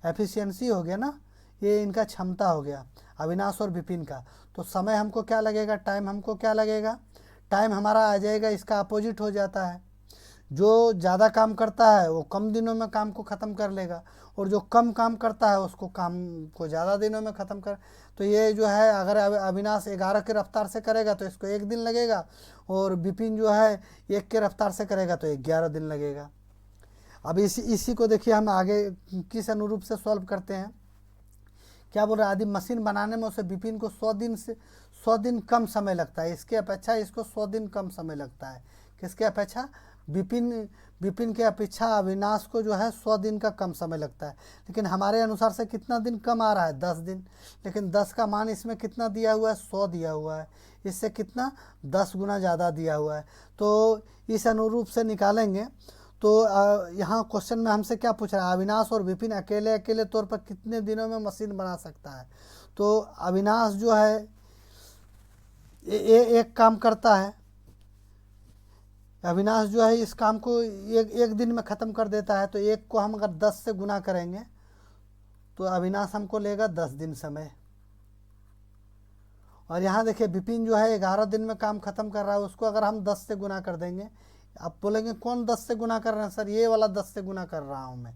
एफिशिएंसी हो गया ना, ये इनका क्षमता हो गया अविनाश और विपिन का। तो समय हमको क्या लगेगा, टाइम हमको क्या लगेगा, टाइम हमारा आ जाएगा, इसका अपोजिट हो जाता है। जो ज़्यादा काम करता है वो कम दिनों में काम को ख़त्म कर लेगा, और जो कम काम करता है उसको काम को ज़्यादा दिनों में ख़त्म कर। तो ये जो है, अगर अविनाश 11 के रफ्तार से करेगा तो इसको 1 दिन लगेगा, और विपिन जो है 1 के रफ्तार से करेगा तो 11 दिन लगेगा। अब इसी को देखिए हम आगे किस अनुरूप से सॉल्व करते हैं। क्या बोल रहा है, यदि मशीन बनाने में उसे विपिन को 100 दिन कम समय लगता है, इसके अपेक्षा इसको 100 दिन कम समय लगता है। किसके अपेक्षा, विपिन के अपेक्षा अविनाश को जो है 100 दिन का कम समय लगता है। लेकिन हमारे अनुसार से कितना दिन कम आ रहा है, 10 दिन। लेकिन 10 का मान इसमें कितना दिया हुआ है, 100 दिया हुआ है, इससे कितना 10 गुना ज़्यादा दिया हुआ है। तो इस अनुरूप से निकालेंगे। तो यहाँ क्वेश्चन में हमसे क्या पूछ रहा है, अविनाश और विपिन अकेले तौर पर कितने दिनों में मशीन बना सकता है। तो अविनाश जो है एक काम करता है, अविनाश जो है इस काम को एक दिन में ख़त्म कर देता है। तो 1 को हम अगर 10 से गुना करेंगे तो अविनाश हमको लेगा 10 दिन समय। और यहाँ देखिए विपिन जो है 11 दिन में काम ख़त्म कर रहा है, उसको अगर हम 10 से गुना कर देंगे। आप बोलेंगे कौन 10 से गुना कर रहे हैं सर, ये वाला 10 से गुना कर रहा हूँ मैं,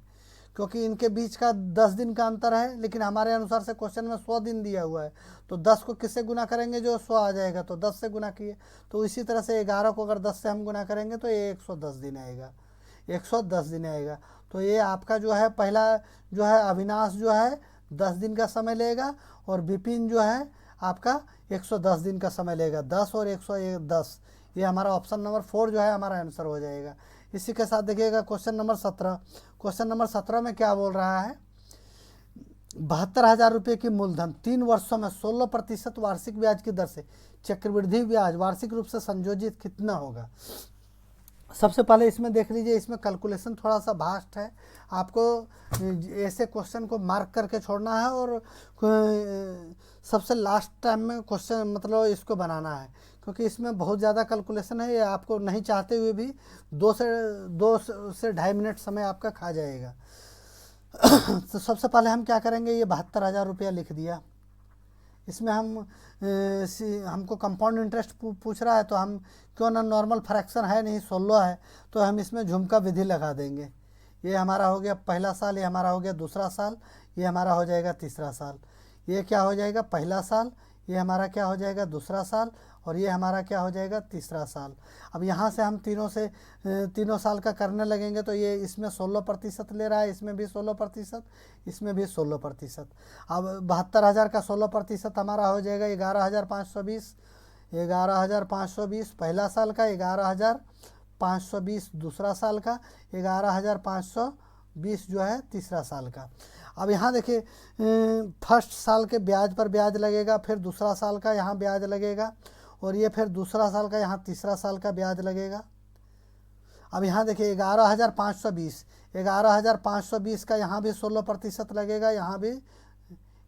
क्योंकि इनके बीच का 10 दिन का अंतर है। लेकिन हमारे अनुसार से क्वेश्चन में 100 दिन दिया हुआ है, तो 10 को किससे गुना करेंगे, जो 100 आ जाएगा, तो 10 से गुना किए। तो इसी तरह से 11 को अगर 10 से हम गुना करेंगे तो ये 110 दिन आएगा, 110 दिन आएगा। तो ये आपका जो है पहला जो है अविनाश जो है 10 दिन का समय लेगा, और विपिन जो है आपका 110 दिन का समय लेगा। 10 और 110, ये हमारा ऑप्शन नंबर 4 जो है हमारा आंसर हो जाएगा। इसी के साथ देखिएगा क्वेश्चन नंबर 17। क्वेश्चन नंबर 17 में क्या बोल रहा है, 72,000 रुपये की मूलधन 3 वर्षों में 16% वार्षिक ब्याज की दर से चक्रवृद्धि ब्याज वार्षिक रूप से संयोजित कितना होगा। सबसे पहले इसमें देख लीजिए, इसमें कैलकुलेशन थोड़ा सा भास्ट है, आपको ऐसे क्वेश्चन को मार्क करके छोड़ना है और सबसे लास्ट टाइम में क्वेश्चन मतलब इसको बनाना है, क्योंकि इसमें बहुत ज़्यादा कैलकुलेशन है। ये आपको नहीं चाहते हुए भी 2 से 2.5 मिनट समय आपका खा जाएगा। तो सबसे पहले हम क्या करेंगे, ये 72,000 रुपया लिख दिया। इसमें हमको कंपाउंड इंटरेस्ट पूछ रहा है, तो हम क्यों ना, नॉर्मल फ्रैक्शन है नहीं, 16 है, तो हम इसमें झुमका विधि लगा देंगे। ये हमारा हो गया पहला साल, ये हमारा हो गया दूसरा साल, ये हमारा हो जाएगा तीसरा साल। ये क्या हो जाएगा, पहला साल, ये हमारा क्या हो जाएगा दूसरा साल, और ये हमारा क्या हो जाएगा तीसरा साल। अब यहाँ से हम तीनों साल का करने लगेंगे, तो ये इसमें 16% ले रहा है, इसमें भी 16%, इसमें भी 16%। अब 72,000 का 16% हमारा हो जाएगा 11,520। 11,520 पहला साल का, 11,520 दूसरा साल का, 11,520 जो है तीसरा साल का। अब यहाँ देखिए, फर्स्ट साल के ब्याज पर ब्याज लगेगा, फिर दूसरा साल का यहाँ ब्याज लगेगा, और ये फिर दूसरा साल का यहाँ तीसरा साल का ब्याज लगेगा। अब यहाँ देखिए 11,520 का यहाँ भी 16% लगेगा, यहाँ भी,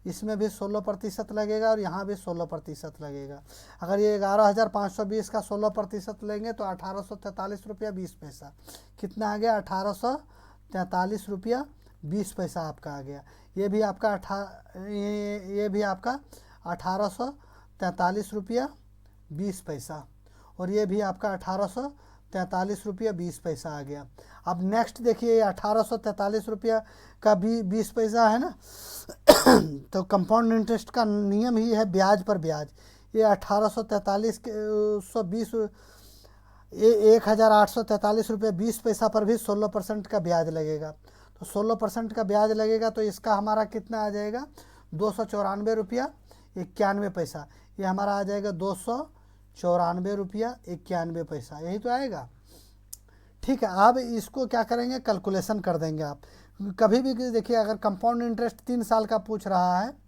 इसमें भी 16% लगेगा, और यहाँ भी 16% लगेगा। अगर ये 11,520 का 16% लेंगे तो 1843 रुपया 20 पैसा। कितना आ गया, 1843 रुपया 20 पैसा आपका आ गया। ये भी आपका 1843 रुपया 20 पैसा, और ये भी आपका 1843 रुपया 20 पैसा आ गया। अब नेक्स्ट देखिए, 1843 रुपया का भी 20 पैसा है ना, तो कंपाउंड इंटरेस्ट का नियम ही है ब्याज पर ब्याज। ये 1843 के 120 1843 रुपये 20 पैसा पर भी 16% का ब्याज लगेगा। तो 16% का ब्याज लगेगा, तो इसका हमारा कितना आ जाएगा, 294 रुपया 91 पैसा। ये हमारा आ जाएगा 294 रुपया 91 पैसा, यही तो आएगा। ठीक है, अब इसको क्या करेंगे, कैलकुलेशन कर देंगे आप। कभी भी देखिए, अगर कंपाउंड इंटरेस्ट 3 साल का पूछ रहा है,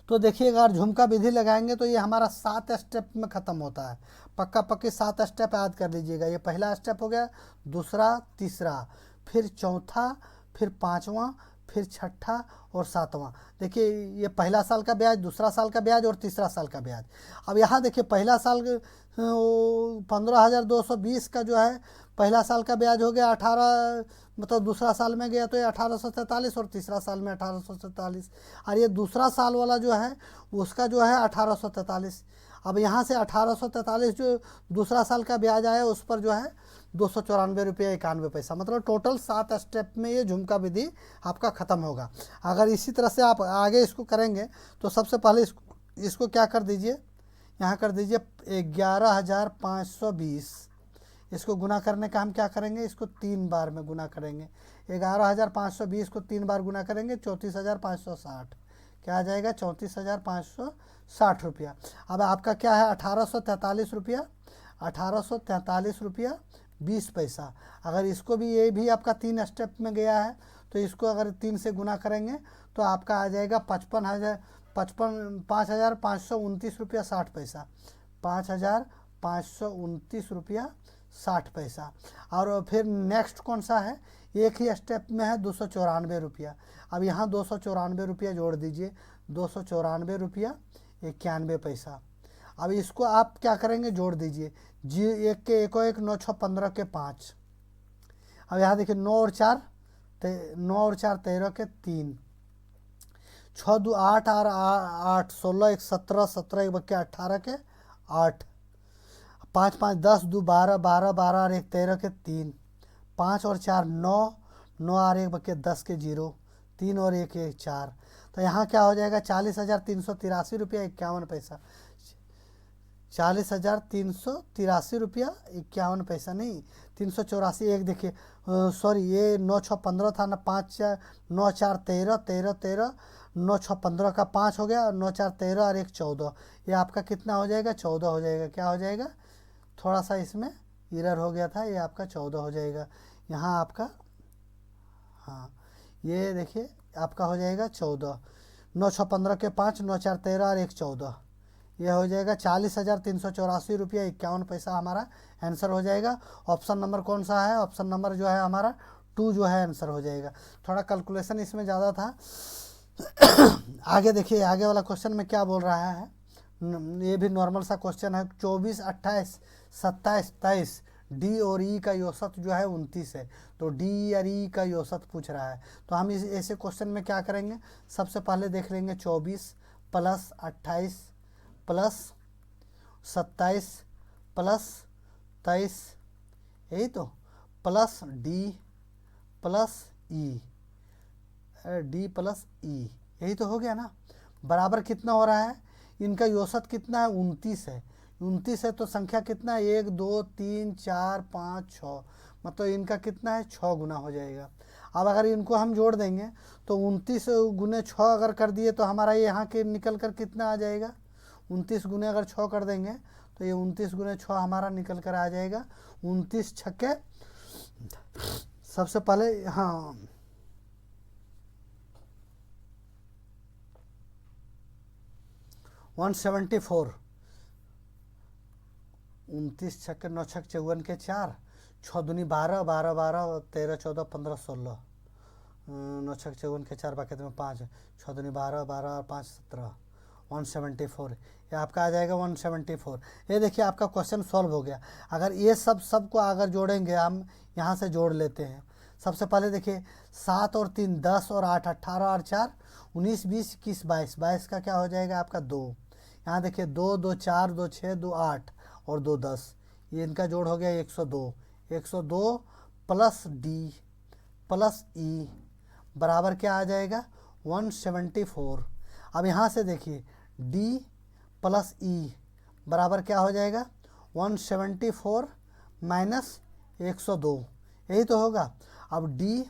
तो देखिएगा अगर झुमका विधि लगाएंगे तो ये हमारा 7 स्टेप में ख़त्म होता है। पक्का पक्के 7 स्टेप याद कर लीजिएगा। ये पहला स्टेप हो गया, दूसरा, तीसरा, फिर चौथा, फिर पाँचवा, फिर छठा और सातवां। देखिए ये पहला साल का ब्याज, दूसरा साल का ब्याज और तीसरा साल का ब्याज। अब यहाँ देखिए पहला साल 15,220 का जो है पहला साल का ब्याज हो गया 18, मतलब दूसरा साल में गया तो ये 1843, और तीसरा साल में 1843, और ये दूसरा साल वाला जो है उसका जो है 1843। अब यहाँ से 1843 जो दूसरा साल का ब्याज आया उस पर जो है 294 रुपया 91 पैसा, मतलब टोटल 7 स्टेप में ये झुमका विधि आपका ख़त्म होगा। अगर इसी तरह से आप आगे इसको करेंगे तो सबसे पहले इसको क्या कर दीजिए, यहाँ कर दीजिए 11,520। इसको गुना करने का हम क्या करेंगे, इसको 3 बार में गुना करेंगे। 11,520 को 3 बार गुना करेंगे 34,560, क्या आ जाएगा 34,560 रुपया। अब आपका क्या है 1843 रुपया, 1843 रुपया 20 पैसा। अगर इसको भी, ये भी आपका 3 स्टेप में गया है, तो इसको अगर 3 से गुना करेंगे तो आपका आ जाएगा 5,529 रुपया 60 पैसा, 5,529 रुपया 60 पैसा। और फिर नेक्स्ट कौन सा है, एक ही स्टेप में है 294 रुपया। अब यहाँ 294 रुपया जोड़ दीजिए, 294 रुपया 91 पैसा। अब इसको आप क्या करेंगे, जोड़ दीजिए, जी एक के एक 9 6 15 के 5। अब यहाँ देखिए 9 और 4 13 के 3, 6 2 8 और 8 16 1 17 17 1 बक्के 18 के 8, 5 5 10 2 12 12 12 और 1 13 के 3, 5 और 4 9 9 और 1 बक्के 10 के 0, 3 और 1 1 4। तो यहाँ क्या हो जाएगा 40,383 रुपया 51 पैसा। 40,383 रुपया 51 पैसा, नहीं 384। एक देखिए सॉरी, ये 9 6 15 था ना, 5 9 4 13 13 13, 9 6 15 का 5 हो गया, और 9 4 13 और 1 14। ये आपका कितना हो जाएगा? 14 हो जाएगा। क्या हो जाएगा? थोड़ा सा इसमें एरर हो गया था, ये आपका 14 हो जाएगा। यहाँ आपका, हाँ ये देखिए आपका हो जाएगा 14। 9 6 15 के 5, 9 4 13 और 1 14, यह हो जाएगा 40,384 रुपया 51 पैसा हमारा आंसर हो जाएगा। ऑप्शन नंबर कौन सा है? ऑप्शन नंबर जो है हमारा 2 जो है आंसर हो जाएगा। थोड़ा कैलकुलेशन इसमें ज़्यादा था। आगे देखिए, आगे वाला क्वेश्चन में क्या बोल रहा है। ये भी नॉर्मल सा क्वेश्चन है। 24 28 27 23, डी और ई का औसत जो है 29 है। तो डी और ई का औसत पूछ रहा है। तो हम इस ऐसे क्वेश्चन में क्या करेंगे, सबसे पहले देख लेंगे 24 प्लस 28 प्लस 27 प्लस 23, यही तो, प्लस डी प्लस ई, डी प्लस ई, यही तो हो गया ना। बराबर कितना हो रहा है? इनका औसत कितना है? 29 है। 29 है तो संख्या कितना है? 1 2 3 4 5 6, मतलब इनका कितना है? 6 गुना हो जाएगा। अब अगर इनको हम जोड़ देंगे तो 29 गुने 6 अगर कर दिए तो हमारा ये यहाँ के निकल कर कितना आ जाएगा? 29 गुने अगर 6 कर देंगे तो ये 29 गुने 6 हमारा निकल कर आ जाएगा 29 छक्के। सबसे पहले हाँ 174, 29 छक्के 9 छक्के 54 के 4, 6 दूनी 12 12 12 13 14 15 16, 9 छक्के 54 के 4 बाकी में 5, 6 दूनी 12 12 और 5 17, 174। ये आपका आ जाएगा 174। ये देखिए आपका क्वेश्चन सॉल्व हो गया। अगर ये सब को अगर जोड़ेंगे, हम यहाँ से जोड़ लेते हैं। सबसे पहले देखिए 7 और 3 10 और 8 18 और 4 19 20 21 22, 22 का क्या हो जाएगा आपका 2। यहाँ देखिए 2 2 4 2 6 2 8 और 2 10, ये इनका जोड़ हो गया 102। 102 प्लस डी प्लस ई बराबर क्या आ जाएगा? 174। अब यहाँ से देखिए डी प्लस ई बराबर क्या हो जाएगा? 174 माइनस 102, यही तो होगा। अब डी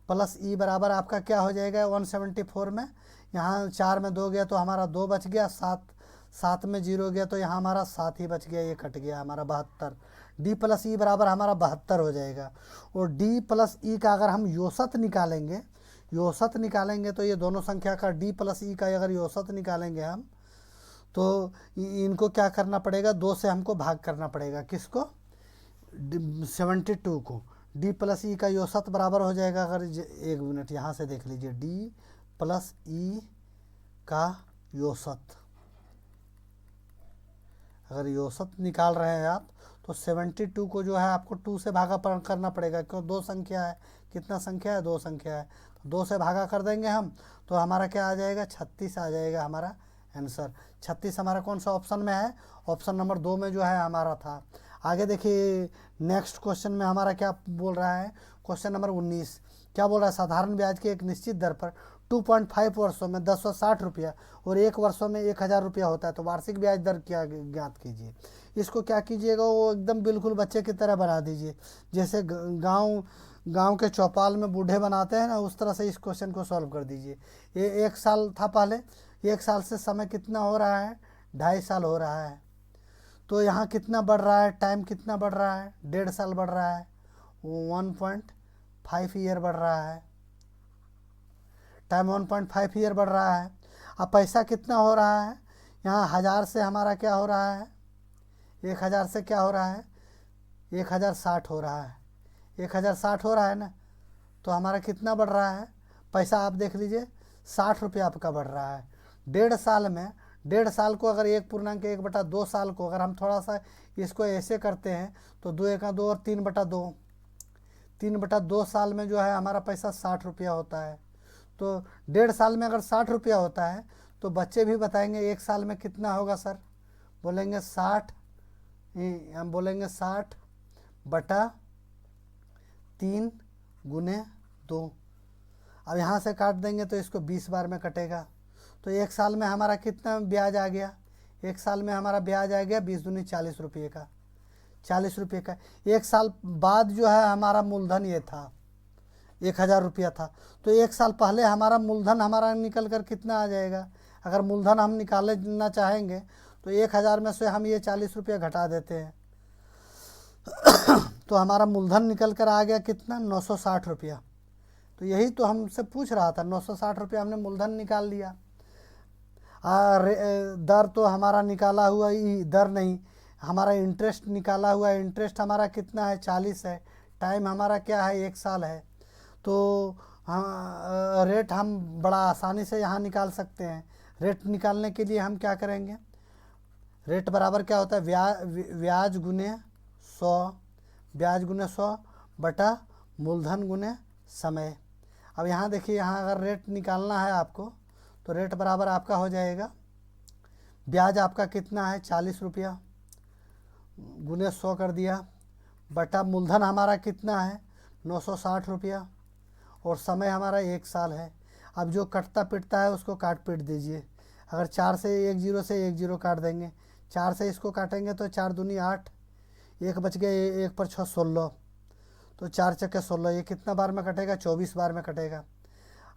प्लस ई बराबर आपका क्या हो जाएगा? 174 में यहाँ 4 में 2 गया तो हमारा 2 बच गया, 7 में 0 गया तो यहाँ हमारा 7 ही बच गया, ये कट गया हमारा 72। डी प्लस ई बराबर हमारा 72 हो जाएगा। और डी प्लस ई का अगर हम औसत निकालेंगे तो ये दोनों संख्या का डी प्लस ई का अगर औसत निकालेंगे हम, तो इनको क्या करना पड़ेगा? 2 से हमको भाग करना पड़ेगा। किसको? 72 को। डी प्लस ई का औसत बराबर हो जाएगा, अगर 1 मिनट यहाँ से देख लीजिए, डी प्लस ई का औसत, अगर औसत निकाल रहे हैं आप तो 72 को जो है आपको 2 से भागा करना पड़ेगा, क्यों? 2 संख्या है। कितना संख्या है? 2 संख्या है। तो 2 से भागा कर देंगे हम तो हमारा क्या आ जाएगा? 36 आ जाएगा हमारा आंसर। 36 हमारा कौन सा ऑप्शन में है? ऑप्शन नंबर 2 में जो है हमारा था। आगे देखिए नेक्स्ट क्वेश्चन में हमारा क्या बोल रहा है? क्वेश्चन नंबर 19 क्या बोल रहा है? साधारण ब्याज की एक निश्चित दर पर 2.5 वर्षों में 1060 रुपया और 1 वर्षों में 1000 रुपया होता है, तो वार्षिक ब्याज दर क्या ज्ञात कीजिए। इसको क्या कीजिएगा? वो एकदम बिल्कुल बच्चे की तरह बना दीजिए, जैसे गांव के चौपाल में बूढ़े बनाते हैं ना, उस तरह से इस क्वेश्चन को सॉल्व कर दीजिए। ये 1 साल था पहले, 1 साल से समय कितना हो रहा है? 2.5 साल हो रहा है। तो यहाँ कितना बढ़ रहा है? टाइम कितना बढ़ रहा है? 1.5 साल बढ़ रहा है। 1.5 ईयर बढ़ रहा है। टाइम 1.5 ईयर बढ़ रहा है। अब पैसा कितना हो रहा है? यहाँ 1000 से हमारा क्या हो रहा है? 1000 से क्या हो रहा है? 1060 हो रहा है। 1060 हो रहा है ना, तो हमारा कितना बढ़ रहा है पैसा? आप देख लीजिए 60 रुपया आपका बढ़ रहा है। 1.5 साल में, 1.5 साल को अगर 1.1/2 साल को अगर हम थोड़ा सा इसको ऐसे करते हैं तो 2 1 2 और 3/2, 3/2 साल में जो है हमारा पैसा 60 रुपया होता है। तो 1.5 साल में अगर 60 रुपया होता है तो बच्चे भी बताएंगे 1 साल में कितना होगा सर? बोलेंगे 60, हम बोलेंगे 60/3 गुने 2। अब यहाँ से काट देंगे तो इसको 20 बार में कटेगा, तो 1 साल में हमारा कितना ब्याज आ गया? 1 साल में हमारा ब्याज आ गया 20 दूनी 40 रुपये का, 40 रुपये का। 1 साल बाद जो है हमारा मूलधन ये था 1000 रुपया था, तो 1 साल पहले हमारा मूलधन हमारा निकल कर कितना आ जाएगा। अगर मूलधन हम निकालना चाहेंगे तो 1000 में से हम ये 40 रुपया घटा देते हैं तो हमारा मूलधन निकल कर आ गया कितना, 960 रुपया। तो यही तो हमसे पूछ रहा था, 960 रुपया हमने मूलधन निकाल लिया। दर तो हमारा निकाला हुआ ही, दर नहीं, हमारा इंटरेस्ट निकाला हुआ है। इंटरेस्ट हमारा कितना है, 40 है। टाइम हमारा क्या है, 1 साल है। तो रेट हम बड़ा आसानी से यहाँ निकाल सकते हैं। रेट निकालने के लिए हम क्या करेंगे, रेट बराबर क्या होता है, ब्याज गुने 100, ब्याज गुने 100 बटा मूलधन गुने समय। अब यहाँ देखिए, यहाँ अगर रेट निकालना है आपको तो रेट बराबर आपका हो जाएगा, ब्याज आपका कितना है 40 रुपया, गुने 100 कर दिया, बटा मूलधन हमारा कितना है 960 रुपया, और समय हमारा 1 साल है। अब जो कटता पिटता है उसको काट पीट दीजिए। अगर 4 से 1 0 से 1 0 काट देंगे, 4 से इसको काटेंगे तो 4 दूनी 8, 1 बच गया, 1 पर 6 16, तो 4 चक्के 16, ये कितना बार में कटेगा, 24 बार में कटेगा।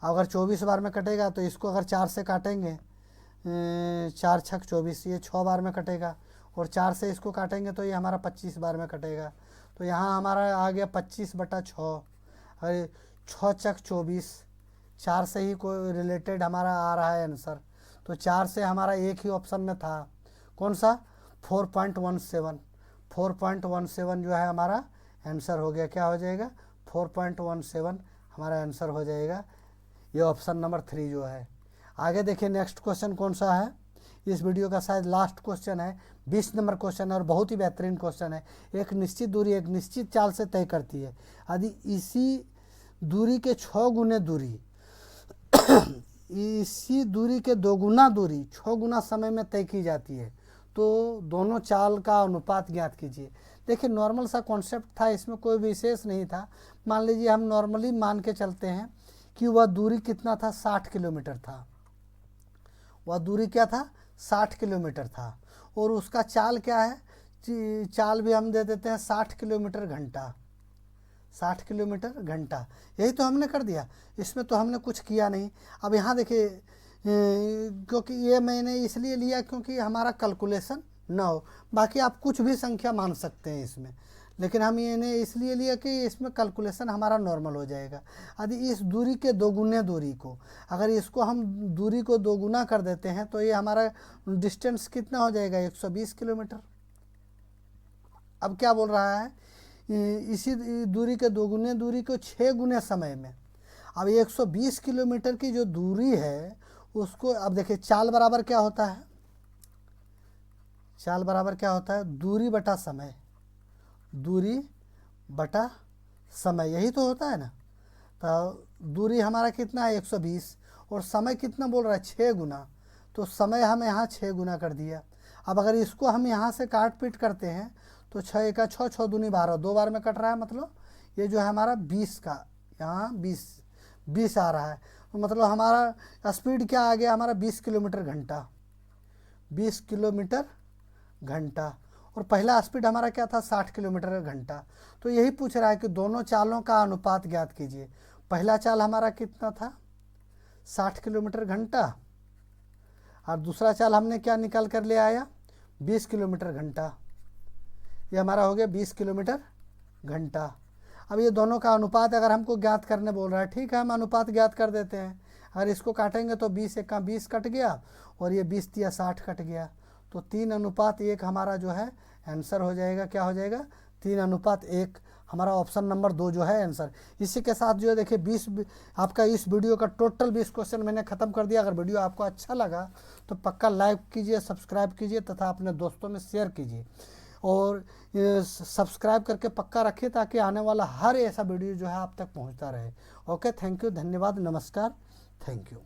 अगर 24 बार में कटेगा तो इसको अगर 4 से काटेंगे, 4 छक 24, ये 6 बार में कटेगा, और 4 से इसको काटेंगे तो ये हमारा 25 बार में कटेगा। तो यहाँ हमारा आ गया 25 बटा 6, अरे 6 चक 24, 4 से ही कोई रिलेटेड हमारा आ रहा है आंसर। तो 4 से हमारा एक ही ऑप्शन में था, कौन सा, 4.17, 4.17 जो है हमारा आंसर हो गया। क्या हो जाएगा, 4.17 हमारा आंसर हो जाएगा। ये ऑप्शन नंबर 3 जो है। आगे देखिए नेक्स्ट क्वेश्चन कौन सा है, इस वीडियो का शायद लास्ट क्वेश्चन है, 20 नंबर क्वेश्चन है और बहुत ही बेहतरीन क्वेश्चन है। एक निश्चित दूरी एक निश्चित चाल से तय करती है, यदि इसी दूरी के 6 गुने दूरी इसी दूरी के 2 गुना दूरी 6 गुना समय में तय की जाती है, तो दोनों चाल का अनुपात ज्ञात कीजिए। देखिए नॉर्मल सा कॉन्सेप्ट था, इसमें कोई विशेष नहीं था। मान लीजिए हम नॉर्मली मान के चलते हैं कि वह दूरी कितना था, 60 किलोमीटर था। वह दूरी क्या था, 60 किलोमीटर था, और उसका चाल क्या है, चाल भी हम दे देते हैं 60 किलोमीटर घंटा, 60 किलोमीटर घंटा। यही तो हमने कर दिया, इसमें तो हमने कुछ किया नहीं। अब यहाँ देखिए, क्योंकि ये मैंने इसलिए लिया क्योंकि हमारा कैलकुलेशन ना हो, बाकी आप कुछ भी संख्या मान सकते हैं इसमें, लेकिन हम ये इसलिए लिया कि इसमें कैलकुलेशन हमारा नॉर्मल हो जाएगा। यदि इस दूरी के 2 गुने दूरी को, अगर इसको हम दूरी को 2 गुना कर देते हैं तो ये हमारा डिस्टेंस कितना हो जाएगा, 120 किलोमीटर। अब क्या बोल रहा है, इसी दूरी के 2 गुने दूरी को 6 गुने समय में। अब 120 किलोमीटर की जो दूरी है उसको, अब देखिए चाल बराबर क्या होता है, चाल बराबर क्या होता है, दूरी बटा समय, दूरी बटा समय, यही तो होता है ना। तो दूरी हमारा कितना है 120, और समय कितना बोल रहा है 6 गुना, तो समय हम यहाँ 6 गुना कर दिया। अब अगर इसको हम यहाँ से काट पीट करते हैं तो 6 का 6, 6 दूनी 12, 2 बार में कट रहा है, मतलब ये जो है हमारा 20 का, यहाँ 20 आ रहा है, तो मतलब हमारा स्पीड क्या आ गया, हमारा 20 किलोमीटर घंटा, 20 किलोमीटर घंटा। और पहला स्पीड हमारा क्या था, 60 किलोमीटर घंटा। तो यही पूछ रहा है कि दोनों चालों का अनुपात ज्ञात कीजिए। पहला चाल हमारा कितना था, 60 किलोमीटर घंटा, और दूसरा चाल हमने क्या निकाल कर ले आया, 20 किलोमीटर घंटा। ये हमारा हो गया 20 किलोमीटर घंटा। अब ये दोनों का अनुपात अगर हमको ज्ञात करने बोल रहा है, ठीक है, हम अनुपात ज्ञात कर देते हैं। अगर इसको काटेंगे तो 20 1 का 20 कट गया, और ये 20 या 60 कट गया, तो 3:1 हमारा जो है आंसर हो जाएगा। क्या हो जाएगा, 3:1 हमारा ऑप्शन नंबर 2 जो है आंसर। इसी के साथ जो है देखिए 20 आपका इस वीडियो का टोटल 20 क्वेश्चन मैंने ख़त्म कर दिया। अगर वीडियो आपको अच्छा लगा तो पक्का लाइक कीजिए, सब्सक्राइब कीजिए तथा अपने दोस्तों में शेयर कीजिए, और सब्सक्राइब करके पक्का रखिए ताकि आने वाला हर ऐसा वीडियो जो है आप तक पहुंचता रहे। ओके, थैंक यू, धन्यवाद, नमस्कार, थैंक यू।